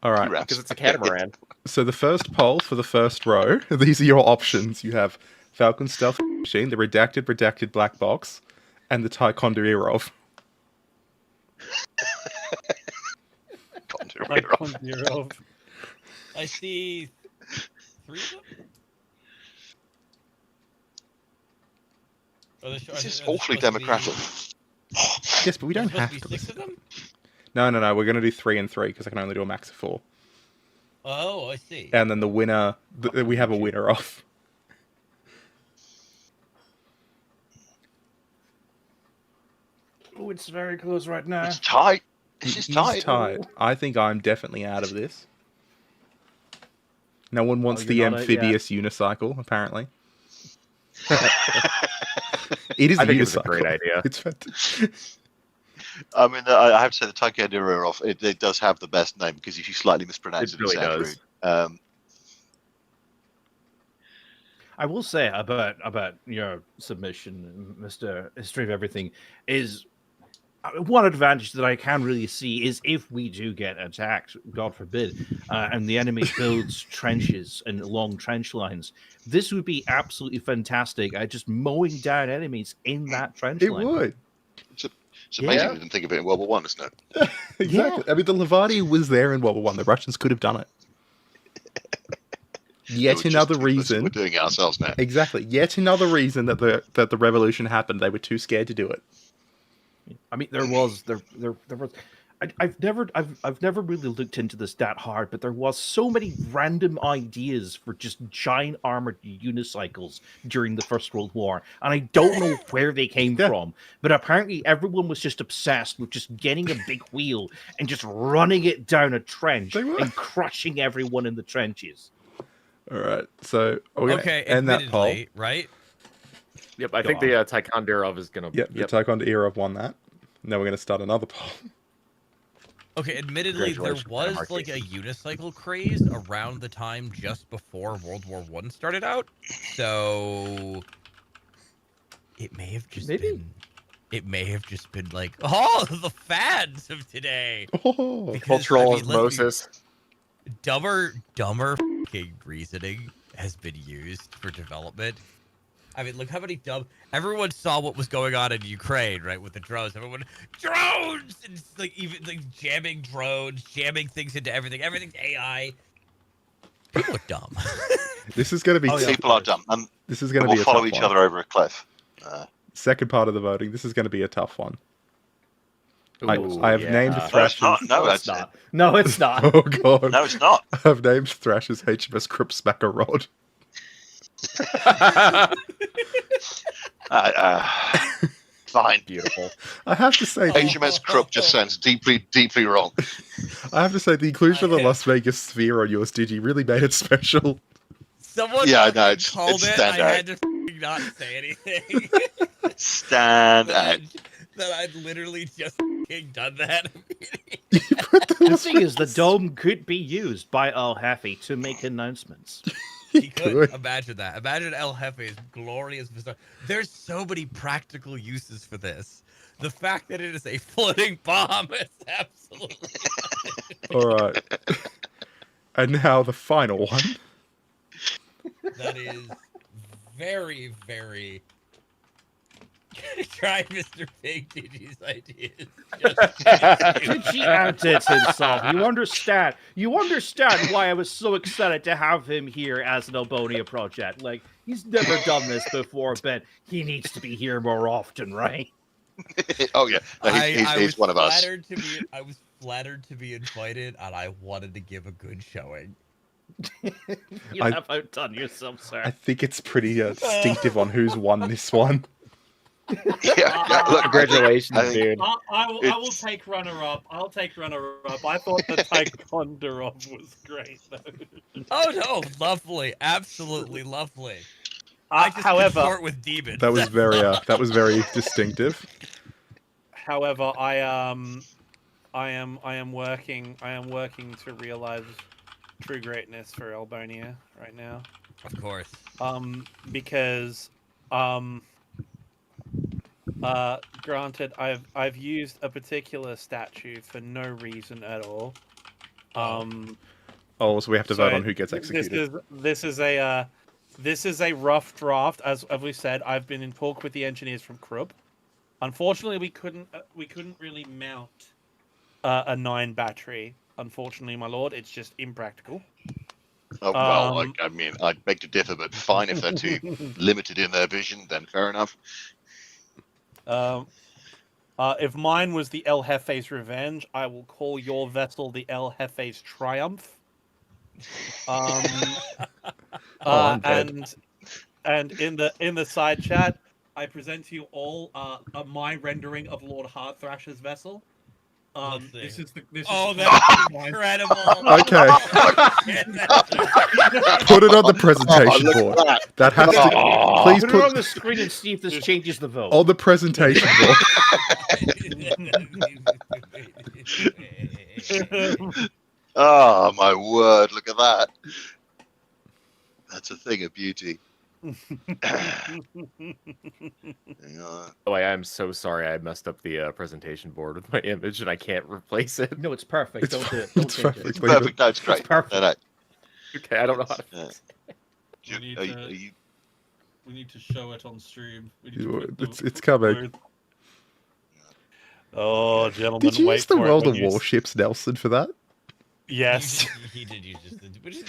Speaker 1: All right.
Speaker 6: 2 rams.
Speaker 5: because it's a catamaran.
Speaker 1: So the first poll for the first row, these are your options. You have Falcon Stealth Machine, the redacted black box, and the Taekwondo Irov.
Speaker 3: I see 3 of them.
Speaker 6: This is awfully democratic.
Speaker 1: Yes, but we don't have to.
Speaker 3: 6 of them.
Speaker 1: No. We're going to do 3 and 3 because I can only do a max of 4.
Speaker 3: Oh, I see.
Speaker 1: And then the winner, we have a winner off.
Speaker 2: Oh, it's very close right now.
Speaker 6: It's tight. This is
Speaker 1: He's
Speaker 6: tight.
Speaker 1: tied. I think I'm definitely out of this. No one wants the
Speaker 2: you're not out yet.
Speaker 1: amphibious unicycle, apparently. It is
Speaker 5: I
Speaker 1: a
Speaker 5: think it's a
Speaker 1: unicycle.
Speaker 5: great idea.
Speaker 1: It's fantastic.
Speaker 6: I mean, I have to say the Taekwondo Irov, it does have the best name because if you slightly mispronounce
Speaker 5: It
Speaker 6: it,
Speaker 5: really
Speaker 6: sounds
Speaker 5: does.
Speaker 6: rude.
Speaker 2: I will say about your submission, Mr. History of Everything, is one advantage that I can really see is if we do get attacked, God forbid, and the enemy builds trenches and long trench lines, this would be absolutely fantastic at just mowing down enemies in that trench
Speaker 1: It
Speaker 2: line.
Speaker 1: would.
Speaker 6: It's amazing
Speaker 2: Yeah.
Speaker 6: we didn't think of it in World War One, isn't it?
Speaker 1: Exactly. I mean, the Levadi was there in World War One. The Russians could have done it. Yet
Speaker 6: It was
Speaker 1: another
Speaker 6: just- listen,
Speaker 1: reason.
Speaker 6: We're doing it ourselves now.
Speaker 1: Exactly. Yet another reason that the revolution happened. They were too scared to do it.
Speaker 2: I mean, there was. I've never really looked into this that hard, but there was so many random ideas for just giant armored unicycles during the First World War, and I don't know where they came
Speaker 1: Yeah.
Speaker 2: from. But apparently, everyone was just obsessed with just getting a big wheel and just running it down a trench
Speaker 1: They were.
Speaker 2: and crushing everyone in the trenches.
Speaker 1: All right. So we're gonna
Speaker 3: Okay,
Speaker 1: end that poll.
Speaker 3: admittedly, right?
Speaker 5: Yep, I
Speaker 2: Go
Speaker 5: think the Taekwondo is gonna.
Speaker 1: Yep. The Taekwondo era won that. Now we're going to start another poll.
Speaker 3: Okay, admittedly, there
Speaker 5: Congratulations,
Speaker 3: was
Speaker 5: Mark.
Speaker 3: like a unicycle craze around the time just before World War One started out, so it may have just
Speaker 2: Maybe.
Speaker 3: been. It may have just been like, oh, the fads of today.
Speaker 1: Oh,
Speaker 3: Because,
Speaker 5: Cultural
Speaker 3: I mean, let's be-
Speaker 5: osmosis.
Speaker 3: dumber fucking reasoning has been used for development. I mean, look how many everyone saw what was going on in Ukraine, right, with the drones. Everyone, drones, and it's like even like jamming drones, jamming things into everything. Everything's AI. People are dumb.
Speaker 1: This is going to be.
Speaker 2: Oh, yeah.
Speaker 6: People are dumb, and
Speaker 1: This is
Speaker 6: they
Speaker 1: going to
Speaker 6: will
Speaker 1: be a
Speaker 6: follow
Speaker 1: tough
Speaker 6: each
Speaker 1: one.
Speaker 6: other over a cliff.
Speaker 1: Second part of the voting. This is going to be a tough one. I have named
Speaker 6: No, it's
Speaker 1: Thrash's.
Speaker 6: not. No,
Speaker 2: it's
Speaker 6: it's
Speaker 2: not. No, it's not.
Speaker 1: Oh god.
Speaker 6: No, it's not.
Speaker 1: I've named Thrash's HMS Crupsmacker Rod.
Speaker 6: Fine.
Speaker 5: Beautiful.
Speaker 1: I have to say,
Speaker 6: HMS Krupp just sounds deeply, deeply wrong.
Speaker 1: I have to say, the inclusion of the Las Vegas Sphere on yours, Digi, really made it special.
Speaker 3: Someone
Speaker 6: Yeah, no, it's
Speaker 3: called it.
Speaker 6: stand
Speaker 3: I
Speaker 6: out.
Speaker 3: had to not say anything.
Speaker 6: Stand out.
Speaker 3: that I'd literally just done that.
Speaker 2: The thing is, the dome could be used by Hefe to make announcements.
Speaker 3: He could.
Speaker 1: Good.
Speaker 3: Imagine that. Imagine El Jefe's glorious bizarre. There's so many practical uses for this. The fact that it is a floating bomb is absolutely.
Speaker 1: All right. And now the final one.
Speaker 3: That is very, very. Try Mr. Big Digi's ideas.
Speaker 2: Digi outdid himself. You understand why I was so excited to have him here as an Elbonia project. Like, he's never done this before, but he needs to be here more often, right?
Speaker 6: Oh yeah, no, he's one of us.
Speaker 3: I was flattered to be invited, and I wanted to give a good showing.
Speaker 2: You have outdone yourself, sir.
Speaker 1: I think it's pretty distinctive on who's won this one.
Speaker 6: Yeah, look,
Speaker 5: Congratulations,
Speaker 6: I think-
Speaker 5: dude.
Speaker 4: I will take runner-up. I'll take runner-up. I thought the Taekwondo was great, though.
Speaker 3: Oh no, lovely, absolutely lovely. I just
Speaker 4: However,
Speaker 3: consort with demons.
Speaker 1: That was very distinctive.
Speaker 4: however, I am working to realize true greatness for Elbonia right now.
Speaker 3: Of course.
Speaker 4: Because granted, I've used a particular statue for no reason at all.
Speaker 1: Oh, so we have to vote on who gets executed.
Speaker 4: This is a rough draft. As we said, I've been in talk with the engineers from Krupp. Unfortunately, we couldn't really mount a 9 battery. Unfortunately, my lord, it's just impractical.
Speaker 6: Oh, well, I mean, I'd beg to differ, but fine if they're too limited in their vision, then fair enough.
Speaker 4: If mine was the El Jefe's Revenge, I will call your vessel the El Jefe's Triumph. And in the side chat, I present to you all my rendering of Lord Heartthrasher's vessel.
Speaker 3: Let's see.
Speaker 4: This
Speaker 3: Oh,
Speaker 4: is
Speaker 3: that's incredible.
Speaker 1: Okay. Put it on the presentation
Speaker 6: look
Speaker 1: board.
Speaker 6: at that.
Speaker 1: That has to. Please
Speaker 2: Put it on
Speaker 1: put
Speaker 2: the screen and see if this changes the vote.
Speaker 1: on the presentation board.
Speaker 6: Oh my word! Look at that. That's a thing of beauty.
Speaker 5: By the way, I'm so sorry I messed up the presentation board with my image and I can't replace it.
Speaker 2: No, it's perfect.
Speaker 1: It's
Speaker 2: Don't
Speaker 1: fine.
Speaker 2: do it. Don't
Speaker 1: It's
Speaker 2: change it.
Speaker 1: perfect.
Speaker 6: Perfect. No, it's great.
Speaker 2: It's perfect.
Speaker 6: No, no.
Speaker 5: Okay, I don't know how to
Speaker 6: Yeah.
Speaker 4: We
Speaker 6: Are
Speaker 4: need
Speaker 6: you,
Speaker 4: to-
Speaker 6: are you,
Speaker 4: We need to show it on stream. We need to put
Speaker 1: It's coming.
Speaker 4: Oh, gentlemen,
Speaker 1: Did you
Speaker 4: wait
Speaker 1: use the
Speaker 4: for it
Speaker 1: World
Speaker 4: when
Speaker 1: of
Speaker 4: you
Speaker 1: Warships, Nelson, for that?
Speaker 4: Yes.
Speaker 3: He did use this, which is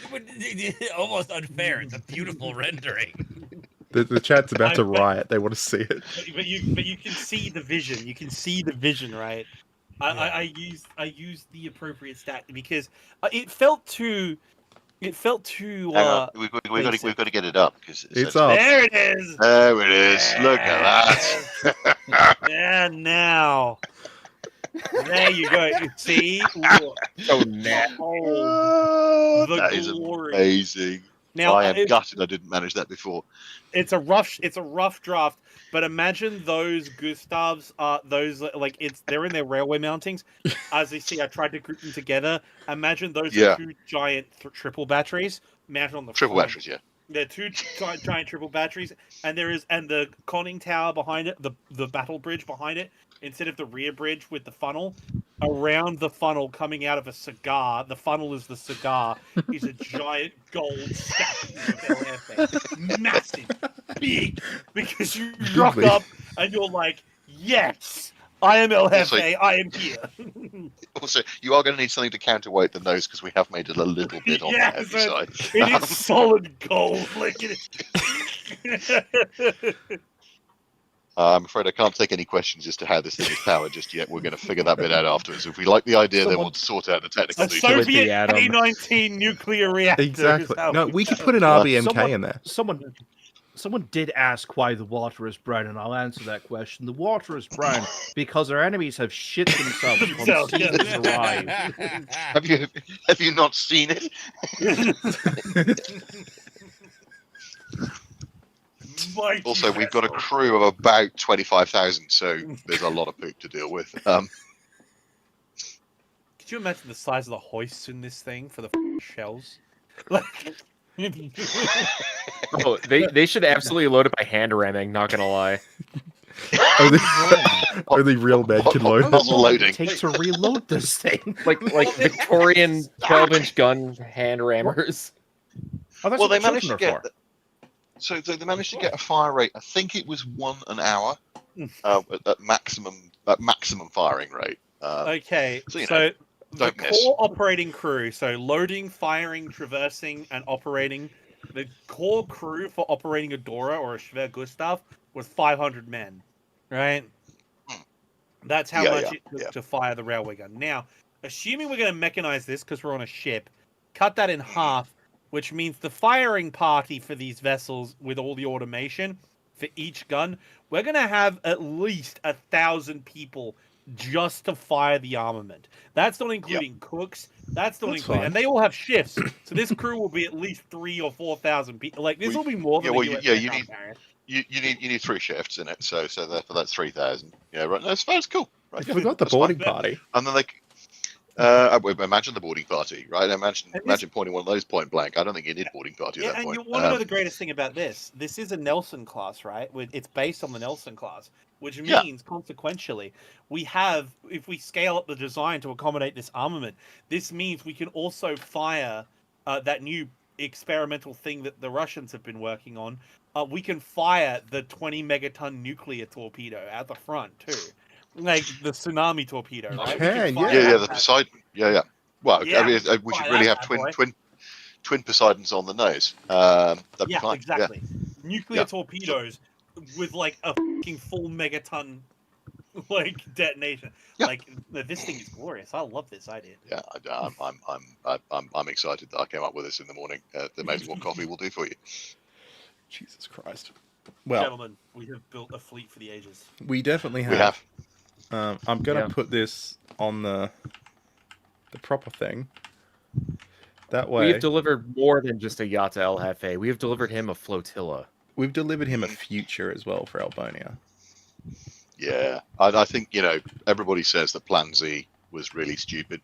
Speaker 3: almost unfair. It's a beautiful rendering.
Speaker 1: The chat's about to riot. They want to see it.
Speaker 4: But you can see the vision. You can see the vision, right? I used the appropriate stat because it felt too.
Speaker 6: hang on. We've got to get it up because
Speaker 1: It's up.
Speaker 4: There it is.
Speaker 6: There it is. Look at that.
Speaker 4: And now, there you go. You see,
Speaker 5: So nasty.
Speaker 4: oh, the
Speaker 6: That is
Speaker 4: glory.
Speaker 6: amazing.
Speaker 4: Now
Speaker 6: I am gutted I didn't manage that before.
Speaker 4: it's a rough draft. But imagine those Gustavs, they're in their railway mountings. As you see, I tried to group them together. Imagine those
Speaker 6: Yeah.
Speaker 4: are 2 giant triple batteries mounted on the
Speaker 6: Triple
Speaker 4: front.
Speaker 6: batteries, yeah.
Speaker 4: They're 2 giant triple batteries, and the conning tower behind it, the battle bridge behind it, instead of the rear bridge with the funnel, around the funnel coming out of a cigar. The funnel is the cigar. Is a giant gold statue of El Hefe. Massive, big, because you rock
Speaker 1: Goodly.
Speaker 4: up and you're like, yes, I am El
Speaker 6: Also-
Speaker 4: Hefe. I am here.
Speaker 6: Also, you are going to need something to counterweight the nose because we have made it a little bit on
Speaker 4: Yeah,
Speaker 6: the heavy
Speaker 4: so
Speaker 6: side.
Speaker 4: It is solid gold. Like it is.
Speaker 6: I'm afraid I can't take any questions as to how this thing is powered just yet. We're going to figure that bit out afterwards. If we like the idea, then we'll sort out the technical
Speaker 4: A
Speaker 6: details.
Speaker 7: with the
Speaker 4: Soviet
Speaker 7: atom.
Speaker 4: K-19 nuclear reactor.
Speaker 1: Exactly.
Speaker 4: is how
Speaker 1: No,
Speaker 4: we
Speaker 1: we could
Speaker 4: do
Speaker 1: put an
Speaker 4: it.
Speaker 1: RBMK in there.
Speaker 2: Someone did ask why the water is brown, and I'll answer that question. The water is brown because our enemies have shit themselves when
Speaker 4: Themselves, yeah.
Speaker 2: seasons arrive.
Speaker 6: Have you not seen it?
Speaker 4: Mighty
Speaker 6: Also, we've got a
Speaker 4: vessel.
Speaker 6: crew of about 25,000, so there's a lot of poop to deal with.
Speaker 4: Could you imagine the size of the hoists in this thing for the shells? Like,
Speaker 7: Oh, they should absolutely load it by hand ramming. Not gonna lie.
Speaker 1: Only real men can load
Speaker 6: Not
Speaker 1: it.
Speaker 6: loading.
Speaker 2: It takes to reload this thing.
Speaker 7: Like Victorian 12-inch gun hand rammers.
Speaker 2: Oh, that's
Speaker 6: Well,
Speaker 2: what
Speaker 6: they
Speaker 2: the
Speaker 6: managed to
Speaker 2: children are
Speaker 6: get.
Speaker 2: for.
Speaker 6: So they managed to get a fire rate. I think it was 1 an hour at maximum firing rate.
Speaker 4: okay,
Speaker 6: So, you
Speaker 4: so
Speaker 6: know,
Speaker 4: the
Speaker 6: don't miss.
Speaker 4: core operating crew, so loading, firing, traversing, and operating, the core crew for operating a Dora or a Schwer Gustav was 500 men, right? That's how
Speaker 6: Yeah,
Speaker 4: much
Speaker 6: yeah,
Speaker 4: it took
Speaker 6: yeah.
Speaker 4: to fire the railway gun. Now, assuming we're going to mechanize this because we're on a ship, cut that in half, which means the firing party for these vessels with all the automation for each gun, we're going to have at least 1,000 people just to fire the armament. That's not including cooks. That's not
Speaker 1: That's
Speaker 4: including,
Speaker 1: fine.
Speaker 4: and they all have shifts. So this crew will be at least 3,000 or 4,000 people. Like this will be more than
Speaker 6: yeah, well,
Speaker 4: the US
Speaker 6: you
Speaker 4: Aircraft
Speaker 6: need-
Speaker 4: Carrier.
Speaker 6: You need 3 shifts in it, so therefore that's 3,000. Yeah, right. That's cool. Right.
Speaker 1: I forgot the
Speaker 6: That's fine.
Speaker 1: boarding party.
Speaker 6: And then I would imagine the boarding party, right? Imagine
Speaker 4: And this-
Speaker 6: pointing one of those point blank. I don't think you need a boarding party at
Speaker 4: Yeah,
Speaker 6: that
Speaker 4: and
Speaker 6: point.
Speaker 4: you want to know the greatest thing about this? This is a Nelson class, right? It's based on the Nelson class, which
Speaker 6: Yeah.
Speaker 4: means consequentially, we have, if we scale up the design to accommodate this armament, this means we can also fire that new experimental thing that the Russians have been working on. We can fire the 20 megaton nuclear torpedo at the front too, like the tsunami torpedo. Right? We
Speaker 1: can,
Speaker 4: fire
Speaker 6: Yeah, the
Speaker 4: that.
Speaker 6: Poseidon. Yeah. Well,
Speaker 4: Yeah,
Speaker 6: I mean, we
Speaker 4: fire
Speaker 6: should really
Speaker 4: that
Speaker 6: have
Speaker 4: bad boy.
Speaker 6: twin Poseidons on the nose. That'd be
Speaker 4: Yeah,
Speaker 6: fine.
Speaker 4: exactly. Nuclear
Speaker 6: Yeah.
Speaker 4: torpedoes with like a fucking full megaton like detonation.
Speaker 6: Yeah.
Speaker 4: Like this thing is glorious. I love this idea.
Speaker 6: Yeah, I'm excited that I came up with this in the morning. Amazing what coffee will do for you.
Speaker 1: Jesus Christ. Well,
Speaker 4: Gentlemen, we have built a fleet for the ages.
Speaker 1: we definitely
Speaker 6: We
Speaker 1: have.
Speaker 6: have.
Speaker 1: I'm gonna
Speaker 7: Yeah.
Speaker 1: put this on the proper thing. That way,
Speaker 7: We have delivered more than just a yacht to El Hefe. We have delivered him a flotilla.
Speaker 1: we've delivered him a future as well for Elbonia.
Speaker 6: Yeah, I think everybody says that Plan Z was really stupid.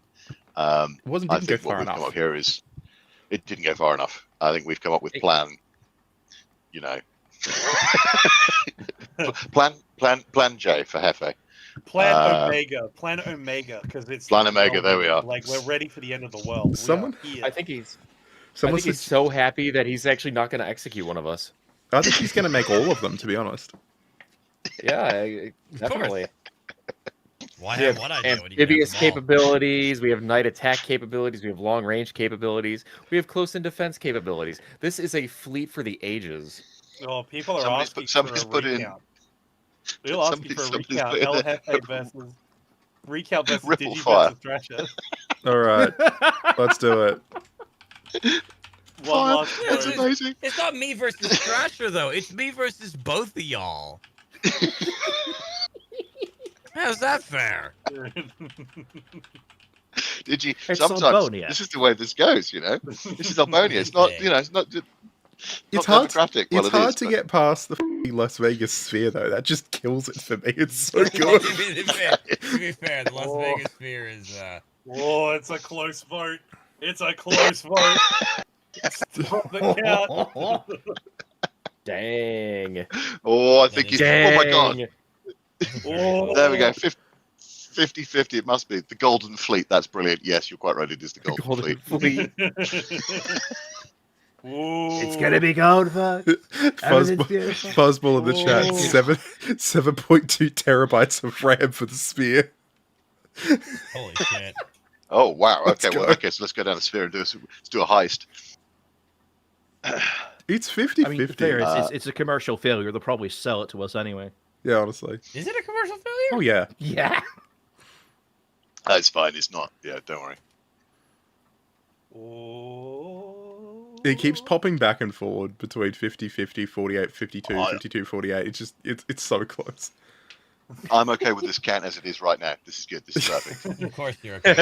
Speaker 1: It wasn't
Speaker 6: I
Speaker 1: didn't go
Speaker 6: think what
Speaker 1: far
Speaker 6: we've come
Speaker 1: enough.
Speaker 6: up here is it didn't go far enough. I think we've come up with plan. Plan J for Hefe.
Speaker 4: Plan Omega, because it's
Speaker 6: Plan Omega, there we are.
Speaker 4: Like we're ready for the end of the world. We are
Speaker 1: Someone-
Speaker 4: here.
Speaker 7: I think he's
Speaker 1: Someone
Speaker 7: he's
Speaker 1: said,
Speaker 7: so happy that he's actually not going to execute one of us.
Speaker 1: I think he's gonna make all of them. To be honest,
Speaker 7: Yeah, definitely.
Speaker 3: Why
Speaker 7: We
Speaker 3: have
Speaker 7: have
Speaker 3: one idea when you can have
Speaker 7: amphibious
Speaker 3: them all?
Speaker 7: capabilities. We have night attack capabilities. We have long range capabilities. We have close in defense capabilities. This is a fleet for the ages.
Speaker 4: Oh, people are
Speaker 6: Somebody's
Speaker 4: asking
Speaker 6: put- somebody's
Speaker 4: for a
Speaker 6: put in-
Speaker 4: recount. They're asking for a
Speaker 6: somebody's
Speaker 4: recount.
Speaker 6: put in
Speaker 4: El
Speaker 6: a-
Speaker 4: Hefe versus recount versus
Speaker 6: Ripple
Speaker 4: Digi
Speaker 6: fire.
Speaker 4: versus Thrasher.
Speaker 1: all right, let's do it.
Speaker 4: One
Speaker 6: Fire.
Speaker 4: last
Speaker 6: That's
Speaker 4: vote.
Speaker 6: amazing.
Speaker 3: It's not me versus Thrasher, though. It's me versus both of y'all. How's that fair?
Speaker 6: Did you?
Speaker 2: It's
Speaker 6: Sometimes
Speaker 2: Elbonia.
Speaker 6: this is the way this goes. This is Elbonia. It's not. It's not.
Speaker 1: It's
Speaker 6: not
Speaker 1: hard.
Speaker 6: democratic.
Speaker 1: It's
Speaker 6: Well, it
Speaker 1: hard
Speaker 6: is,
Speaker 1: to
Speaker 6: but-
Speaker 1: get past the f***ing Las Vegas sphere, though. That just kills it for me. It's so
Speaker 3: to
Speaker 1: good.
Speaker 3: be fair, the Las
Speaker 4: Oh.
Speaker 3: Vegas Sphere is.
Speaker 4: Oh, it's a close vote. It's a close vote. Stop the count.
Speaker 7: Dang.
Speaker 6: Oh, I think he's. Oh my god.
Speaker 7: Dang.
Speaker 4: Oh.
Speaker 6: There we go. 50-50, it must be. The Golden Fleet, that's brilliant. Yes, you're quite right, it is the Golden Fleet.
Speaker 2: It's gonna be gold, fuck. Everything's beautiful.
Speaker 1: Fuzzball in the chat.
Speaker 4: Oh.
Speaker 1: 7.2 terabytes of RAM for the spear.
Speaker 3: Holy shit.
Speaker 6: Oh, wow.
Speaker 1: Let's
Speaker 6: Okay,
Speaker 1: go.
Speaker 6: okay, so let's go down the sphere and let's do a heist.
Speaker 1: It's 50-50.
Speaker 2: I mean, fair, it's a commercial failure. They'll probably sell it to us anyway.
Speaker 1: Yeah, honestly.
Speaker 3: Is it a commercial failure?
Speaker 1: Oh, yeah.
Speaker 2: Yeah.
Speaker 6: It's fine, it's not. Yeah, don't worry.
Speaker 1: It keeps popping back and forward between 50-50, 48-52,
Speaker 6: Oh,
Speaker 1: 52-48. It's just, it's so close.
Speaker 6: I'm okay with this count as it is right now. This is good. This is perfect.
Speaker 3: Of course you're okay.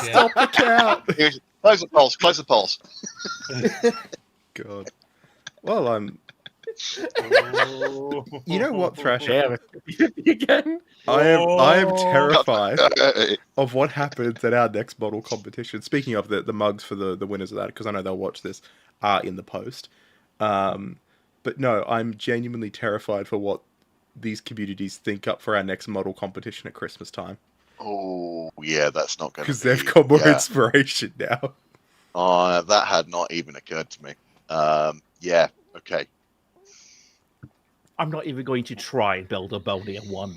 Speaker 1: Stop the count!
Speaker 6: Here's, close the polls. Close the polls.
Speaker 1: God. Well, you know what, Thrasher?
Speaker 7: Damn it. Again?
Speaker 1: I am
Speaker 4: Oh.
Speaker 1: terrified of what happens at our next model competition. Speaking of the mugs for the winners of that, because I know they'll watch this in the post. But no, I'm genuinely terrified for what these communities think up for our next model competition at Christmas time.
Speaker 6: Oh, yeah, that's not going to be...
Speaker 1: Because they've got more
Speaker 6: yeah.
Speaker 1: inspiration now.
Speaker 6: That had not even occurred to me. Yeah, okay.
Speaker 2: I'm not even going to try and build a Elbonia one.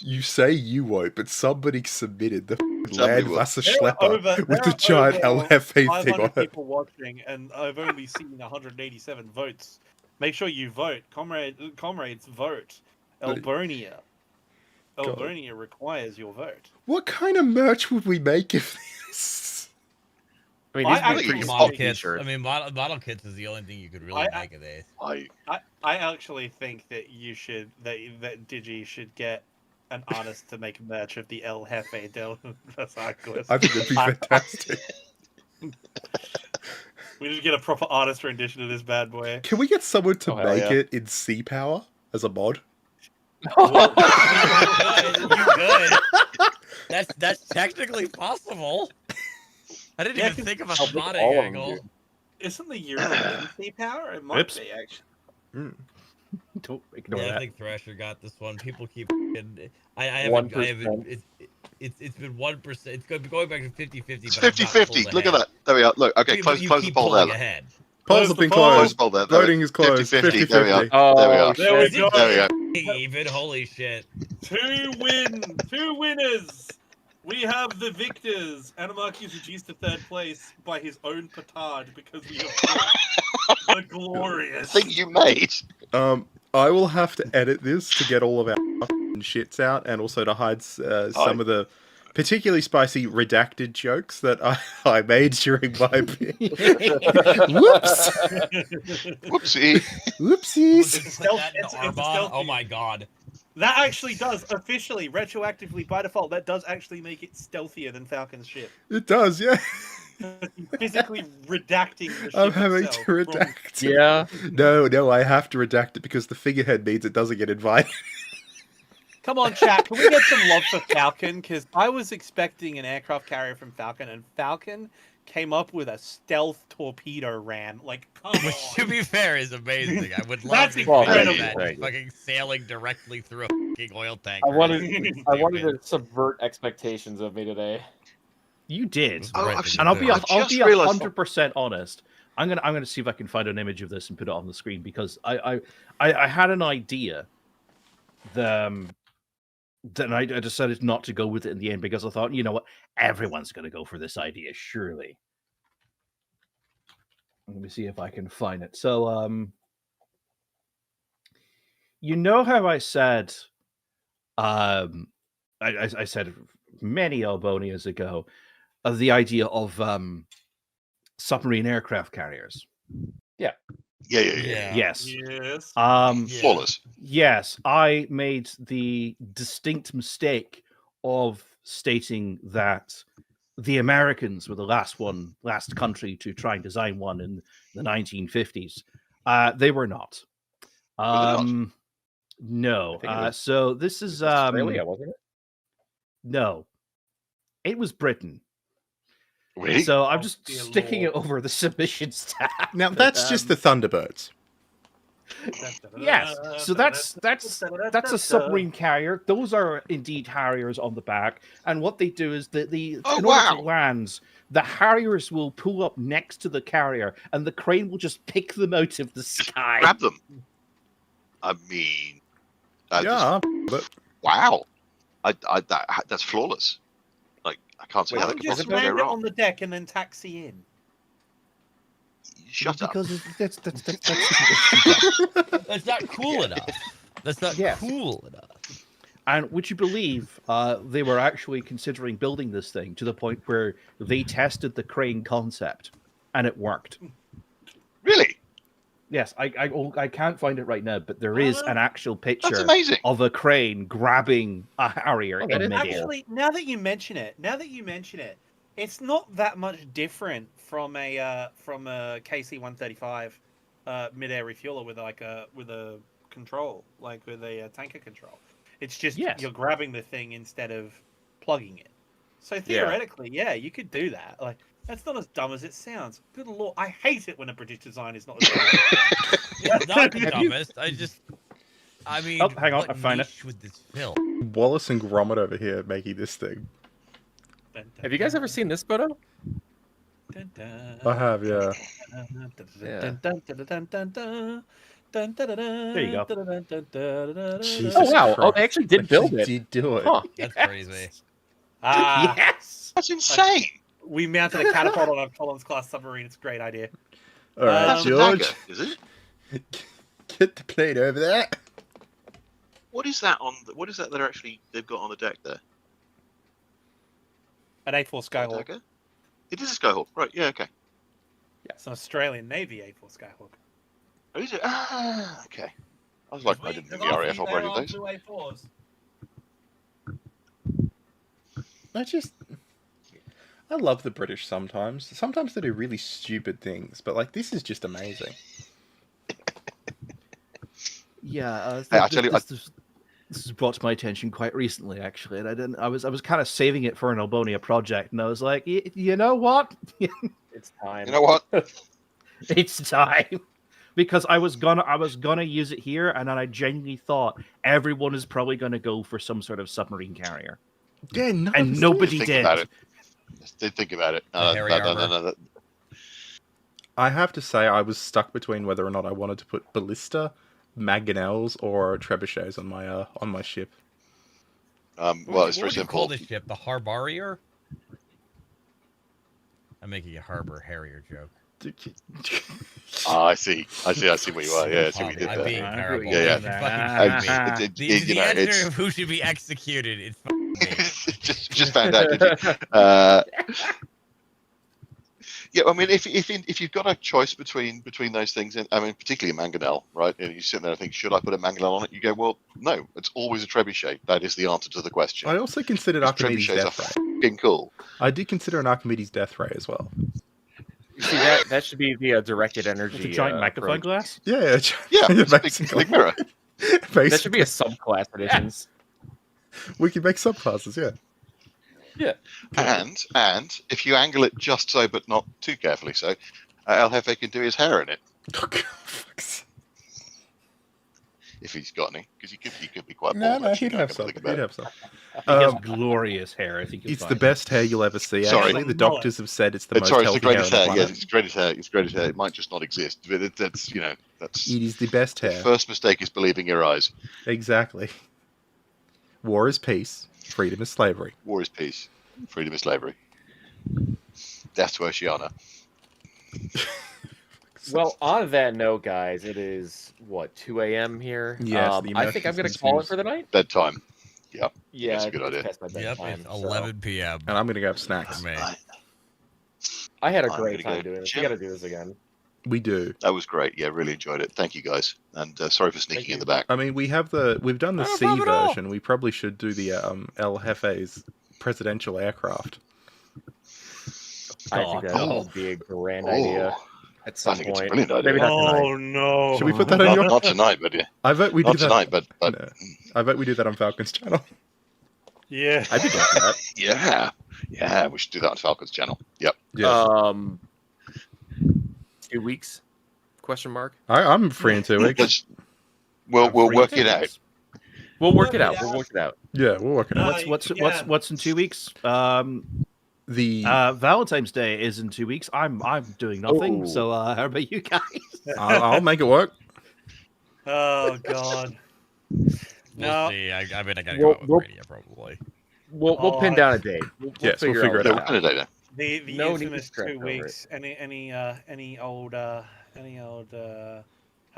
Speaker 1: You say you won't, but somebody submitted the
Speaker 6: Somebody
Speaker 1: Land
Speaker 6: will.
Speaker 1: Wasser
Speaker 4: There are
Speaker 1: Schlepper with the
Speaker 4: there are
Speaker 1: giant
Speaker 4: over
Speaker 1: LFA thing
Speaker 4: 500
Speaker 1: on it.
Speaker 4: people watching, and I've only seen 187 votes. Make sure you vote, comrades. Vote.
Speaker 1: But-
Speaker 4: Elbonia.
Speaker 1: God.
Speaker 4: Elbonia requires your vote.
Speaker 1: What kind of merch would we make if this?
Speaker 7: I mean,
Speaker 4: I
Speaker 7: these would be
Speaker 4: actually-
Speaker 7: pretty
Speaker 3: Model
Speaker 7: small
Speaker 3: kits.
Speaker 7: t-shirts.
Speaker 3: I mean, model kits is the only thing you could really
Speaker 4: I-
Speaker 3: make of this.
Speaker 4: I actually think that you should that Digi should get an artist to make merch of the El Hefe del Cyclist.
Speaker 1: I think that'd be fantastic.
Speaker 4: We should get a proper artist rendition of this bad boy.
Speaker 1: Can we get someone to
Speaker 6: Oh, hell
Speaker 1: make
Speaker 6: yeah.
Speaker 1: it in sea power as a mod?
Speaker 3: You could. That's technically possible. I didn't
Speaker 4: Yeah,
Speaker 3: even think of a
Speaker 7: I'll pick
Speaker 3: spotting
Speaker 7: all of them,
Speaker 3: angle.
Speaker 7: dude.
Speaker 4: Isn't the Euro in sea power? It might
Speaker 2: Oops.
Speaker 4: be actually.
Speaker 2: Don't ignore
Speaker 3: Yeah, I
Speaker 2: that.
Speaker 3: think Thrasher got this one. People keep. I haven't.
Speaker 7: 1%.
Speaker 3: It's been 1%. It's going back to 50-50.
Speaker 6: It's
Speaker 3: but I'm not
Speaker 6: 50-50.
Speaker 3: pulled
Speaker 6: Look at
Speaker 3: ahead.
Speaker 6: that. There we are. Look, okay,
Speaker 3: You-
Speaker 6: close
Speaker 3: you
Speaker 6: the
Speaker 3: keep
Speaker 6: poll
Speaker 3: pulling
Speaker 6: there.
Speaker 3: ahead.
Speaker 1: Polls
Speaker 4: Close
Speaker 1: have
Speaker 4: the
Speaker 1: been
Speaker 4: poll.
Speaker 6: Close
Speaker 1: closed.
Speaker 6: the poll there.
Speaker 1: Voting is closed.
Speaker 6: 50-50. There we are.
Speaker 1: 50-50.
Speaker 7: Oh,
Speaker 6: There we are.
Speaker 4: There we
Speaker 3: Is it
Speaker 4: go.
Speaker 6: There we go.
Speaker 3: even? Holy shit.
Speaker 4: Two winners. We have the victors. Animarchy is reduced to third place by his own petard because we have the glorious.
Speaker 6: Thing you made.
Speaker 1: I will have to edit this to get all of our shits out, and also to hide some of the particularly spicy redacted jokes that I made during my bit. Whoops!
Speaker 6: Whoopsie.
Speaker 1: Whoopsies!
Speaker 3: Put
Speaker 4: stealth-
Speaker 3: that in
Speaker 4: it's
Speaker 3: Arbonne?
Speaker 4: stealthy.
Speaker 3: Oh my god.
Speaker 4: That actually does officially, retroactively by default, that does actually make it stealthier than Falcon's ship.
Speaker 1: It does, yeah.
Speaker 4: Physically redacting the ship
Speaker 1: I'm having
Speaker 4: itself
Speaker 1: to
Speaker 4: from-
Speaker 1: redact it.
Speaker 7: Yeah.
Speaker 1: No, I have to redact it because the figurehead means it doesn't get invited.
Speaker 4: Come on, chat. Can we get some love for Falcon? Because I was expecting an aircraft carrier from Falcon, and Falcon came up with a stealth torpedo ram. Like, come
Speaker 3: Which, to
Speaker 4: on.
Speaker 3: be fair, is amazing. I would love
Speaker 4: That's
Speaker 3: to
Speaker 4: incredible.
Speaker 3: see that
Speaker 7: Right.
Speaker 3: just fucking sailing directly through a fucking oil tank.
Speaker 7: I wanted to subvert expectations of me today.
Speaker 2: You did.
Speaker 6: Oh, I've
Speaker 2: And I'll be
Speaker 6: I've
Speaker 2: I'll
Speaker 6: just
Speaker 2: be
Speaker 6: realised-
Speaker 2: 100% honest. I'm gonna see if I can find an image of this and put it on the screen because I had an idea. Then I decided not to go with it in the end because I thought, you know what, everyone's gonna go for this idea, surely. Let me see if I can find it. So you know how I said I said many Elbonias ago of the idea of submarine aircraft carriers.
Speaker 6: Yeah.
Speaker 2: Yes.
Speaker 4: Yes.
Speaker 3: Yeah.
Speaker 6: Flawless.
Speaker 2: Yes, I made the distinct mistake of stating that the Americans were the last country to try and design one in the 1950s. They were not.
Speaker 6: they not?
Speaker 2: No.
Speaker 7: I think it was-
Speaker 2: So this is
Speaker 7: Australia, wasn't it?
Speaker 2: no. It was Britain.
Speaker 6: Really?
Speaker 2: So I'm
Speaker 4: Oh,
Speaker 2: just
Speaker 4: dear
Speaker 2: sticking
Speaker 4: Lord.
Speaker 2: it over the submissions tab.
Speaker 1: Now, that's just the Thunderbirds.
Speaker 2: Yes, so that's a submarine carrier. Those are indeed Harriers on the back, and what they do is that
Speaker 6: Oh,
Speaker 2: in order to
Speaker 6: wow.
Speaker 2: land, the Harriers will pull up next to the carrier, and the crane will just pick them out of the sky.
Speaker 6: Grab them. I mean,
Speaker 1: Yeah, but
Speaker 6: wow. That's flawless. Like, I can't see
Speaker 4: Why
Speaker 6: how
Speaker 4: don't
Speaker 6: that
Speaker 4: you
Speaker 6: could
Speaker 4: just
Speaker 6: possibly go
Speaker 4: land it on
Speaker 6: wrong.
Speaker 4: the deck and then taxi in?
Speaker 6: Shut up.
Speaker 2: Because that's
Speaker 3: That's not cool enough. That's not
Speaker 2: Yes.
Speaker 3: cool enough.
Speaker 2: And would you believe they were actually considering building this thing to the point where they tested the crane concept, and it worked.
Speaker 6: Really?
Speaker 2: Yes, I can't find it right now, but there is an actual
Speaker 6: That's
Speaker 2: picture
Speaker 6: amazing.
Speaker 2: of a crane grabbing a Harrier
Speaker 7: Oh, that
Speaker 2: in
Speaker 7: is
Speaker 2: midair.
Speaker 4: Actually, now that you mention it, it's not that much different from a KC-135 mid-air refueler with a control, like with a tanker control. It's just you're grabbing the thing instead of plugging it. So theoretically, yeah, you could do that. Like, that's not as dumb as it sounds. Good lord, I hate it when a British design is not as dumb as it sounds.
Speaker 3: It's not the dumbest. I mean,
Speaker 2: Oh, hang on,
Speaker 3: what
Speaker 2: I found it.
Speaker 3: niche would this film?
Speaker 1: Wallace and Gromit over here making this thing.
Speaker 7: Have you guys ever seen this photo?
Speaker 1: I have, yeah.
Speaker 2: There you go.
Speaker 1: Jesus
Speaker 7: Oh wow! Oh,
Speaker 1: Christ.
Speaker 7: they actually did build it.
Speaker 1: Did do it.
Speaker 7: Huh.
Speaker 3: That's crazy.
Speaker 2: Yes.
Speaker 6: That's insane.
Speaker 4: We mounted a catapult on a Collins class submarine. It's a great idea.
Speaker 1: All right,
Speaker 6: That's a
Speaker 1: George,
Speaker 6: dagger, is it?
Speaker 1: get the plane over there.
Speaker 6: What is that what is that they've got on the deck there?
Speaker 4: An A4
Speaker 6: A
Speaker 4: Skyhawk.
Speaker 6: dagger? It is a Skyhawk, right? Yeah, okay.
Speaker 4: It's an Australian Navy A4 Skyhawk.
Speaker 6: Oh, is it? Ah, okay. I was like, I didn't think the RAF operated those.
Speaker 1: I love the British sometimes. Sometimes they do really stupid things, but like this is just amazing.
Speaker 2: Yeah,
Speaker 6: Hey, I tell you,
Speaker 2: this was brought to my attention quite recently, actually, and I was kind of saving it for an Elbonia project, and I was like, you know what,
Speaker 7: It's time.
Speaker 6: You know what?
Speaker 2: it's time, because I was gonna use it here, and then I genuinely thought everyone is probably gonna go for some sort of submarine carrier,
Speaker 1: Yeah, no,
Speaker 2: and nobody
Speaker 6: Think
Speaker 2: did.
Speaker 6: about it. Did think about it.
Speaker 3: hairy armor.
Speaker 1: I have to say I was stuck between whether or not I wanted to put ballista, mangonels, or trebuchets on my ship.
Speaker 6: Well, it's
Speaker 3: What
Speaker 6: very
Speaker 3: would you call
Speaker 6: simple.
Speaker 3: this ship? The Harbarier? I'm making a Harbor Harrier joke.
Speaker 6: Ah, I see what you are. Yeah, I see what you did
Speaker 3: I'm
Speaker 6: there.
Speaker 3: being terrible.
Speaker 6: Yeah,
Speaker 3: It's fucking
Speaker 2: yeah.
Speaker 3: me.
Speaker 6: It- you
Speaker 3: The
Speaker 6: know,
Speaker 3: answer
Speaker 6: it's
Speaker 3: of who should be executed is fucking me.
Speaker 6: just found out. Did you? Yeah, I mean, if you've got a choice between those things, and I mean, particularly a mangonel, right? And you sit there and think, should I put a mangonel on it? You go, well, no, it's always a trebuchet. That is the answer to the question.
Speaker 1: I also considered Archimedes'
Speaker 6: Trebuchets are
Speaker 1: death ray.
Speaker 6: fucking cool.
Speaker 1: I did consider an Archimedes' death ray as well.
Speaker 7: You see that should be the directed energy.
Speaker 2: It's a giant magnifying
Speaker 7: probe.
Speaker 2: glass.
Speaker 1: Yeah,
Speaker 6: Yeah, it's a
Speaker 1: basically.
Speaker 6: big mirror.
Speaker 7: That should be a subclass editions.
Speaker 1: We can make subclasses, yeah.
Speaker 6: And if you angle it just so, but not too carefully so, El Hefe can do his hair in it
Speaker 1: Oh, God, fuck's
Speaker 6: if he's got any, because he could be quite
Speaker 1: No,
Speaker 6: bald.
Speaker 1: no,
Speaker 6: actually,
Speaker 1: he'd
Speaker 6: now
Speaker 1: have
Speaker 6: I
Speaker 1: some.
Speaker 6: come to
Speaker 1: He'd
Speaker 6: think about
Speaker 1: have some.
Speaker 2: He has
Speaker 1: Um,
Speaker 2: glorious hair. I think you'll
Speaker 1: It's the
Speaker 2: find.
Speaker 1: best hair you'll ever see.
Speaker 6: Sorry.
Speaker 1: Actually, the doctors have said it's the
Speaker 6: it.
Speaker 1: most
Speaker 6: Sorry, it's
Speaker 1: healthy
Speaker 6: the greatest
Speaker 1: hair
Speaker 6: hair.
Speaker 1: on the
Speaker 6: Yes,
Speaker 1: planet.
Speaker 6: it's greatest hair. It's greatest hair. It might just not exist, but that's that's
Speaker 1: It is the best
Speaker 6: the
Speaker 1: hair.
Speaker 6: first mistake is believing your eyes.
Speaker 1: Exactly. War is peace. Freedom is slavery.
Speaker 6: War is peace. Freedom is slavery. Death to Oceana.
Speaker 7: Well, on that note, guys, it is what 2 a.m. here.
Speaker 1: Yes, the
Speaker 7: I think I'm
Speaker 1: Americans
Speaker 7: gonna call it
Speaker 1: confused.
Speaker 7: for the night.
Speaker 6: Bedtime.
Speaker 7: Yeah,
Speaker 6: That's a good idea.
Speaker 7: Past my
Speaker 3: Yep,
Speaker 7: bedtime,
Speaker 3: it's
Speaker 7: so
Speaker 3: 11 p.m.
Speaker 1: And I'm gonna go have snacks.
Speaker 3: for me.
Speaker 7: I had a
Speaker 6: I'm
Speaker 7: great
Speaker 6: gonna
Speaker 7: time
Speaker 6: go
Speaker 7: doing this.
Speaker 6: gym.
Speaker 7: We got to do this again.
Speaker 1: We do.
Speaker 6: That was great. Yeah, really enjoyed it. Thank you guys, and sorry for sneaking
Speaker 7: Thank
Speaker 6: in
Speaker 7: you.
Speaker 6: the back.
Speaker 1: I mean, we've done the
Speaker 3: No
Speaker 1: C
Speaker 3: problem at all.
Speaker 1: version. We probably should do the El Jefe's presidential aircraft.
Speaker 7: I think that
Speaker 6: Oh.
Speaker 7: would be a grand idea at
Speaker 6: I
Speaker 7: some
Speaker 6: think it's a
Speaker 7: point.
Speaker 6: brilliant idea.
Speaker 7: Maybe not tonight.
Speaker 4: Oh no!
Speaker 1: Should we put that on your?
Speaker 6: Not tonight, but yeah,
Speaker 1: I vote we do
Speaker 6: not
Speaker 1: that.
Speaker 6: tonight, but
Speaker 1: No. I bet we do that on Falcon's channel.
Speaker 4: Yeah.
Speaker 7: I'd be down for that.
Speaker 6: yeah, we should do that on Falcon's channel. Yep.
Speaker 1: Yeah,
Speaker 7: 2 weeks? Question mark.
Speaker 1: I'm free in 2 weeks.
Speaker 6: We'll
Speaker 2: free
Speaker 6: work it out.
Speaker 2: tickets.
Speaker 7: We'll work it out. We'll work it out.
Speaker 1: Yeah, we'll work it out.
Speaker 2: What's in 2 weeks?
Speaker 1: The
Speaker 2: Valentine's Day is in 2 weeks. I'm doing nothing.
Speaker 7: Oh.
Speaker 2: So how about you guys?
Speaker 1: I'll make it work.
Speaker 4: Oh God.
Speaker 3: We'll
Speaker 4: No.
Speaker 3: see. I mean, I gotta
Speaker 7: We'll-
Speaker 3: go out with
Speaker 7: we'll-
Speaker 3: Radia probably.
Speaker 7: We'll pin down a date. We'll
Speaker 1: Yes, we'll
Speaker 7: figure
Speaker 1: figure
Speaker 7: out
Speaker 1: it
Speaker 7: what
Speaker 1: out.
Speaker 6: Yeah, we'll put it out.
Speaker 4: The
Speaker 7: No need to
Speaker 4: infamous
Speaker 7: stress
Speaker 4: 2
Speaker 7: over
Speaker 4: weeks. Any old how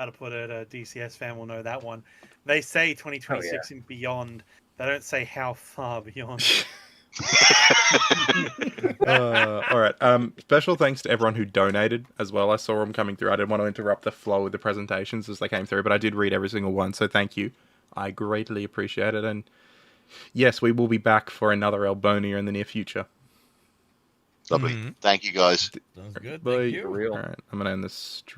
Speaker 4: to put it, a DCS fan will know that one. They say 2026 and beyond. They don't say how far beyond.
Speaker 1: All right. Special thanks to everyone who donated as well. I saw them coming through. I didn't want to interrupt the flow of the presentations as they came through, but I did read every single one. So thank you. I greatly appreciate it. And yes, we will be back for another Elbonia in the near future.
Speaker 6: Lovely.
Speaker 3: Mhm.
Speaker 6: Thank you, guys.
Speaker 3: Sounds good.
Speaker 1: Bye.
Speaker 3: Thank you.
Speaker 7: For real.
Speaker 1: All right. I'm going to end this stream.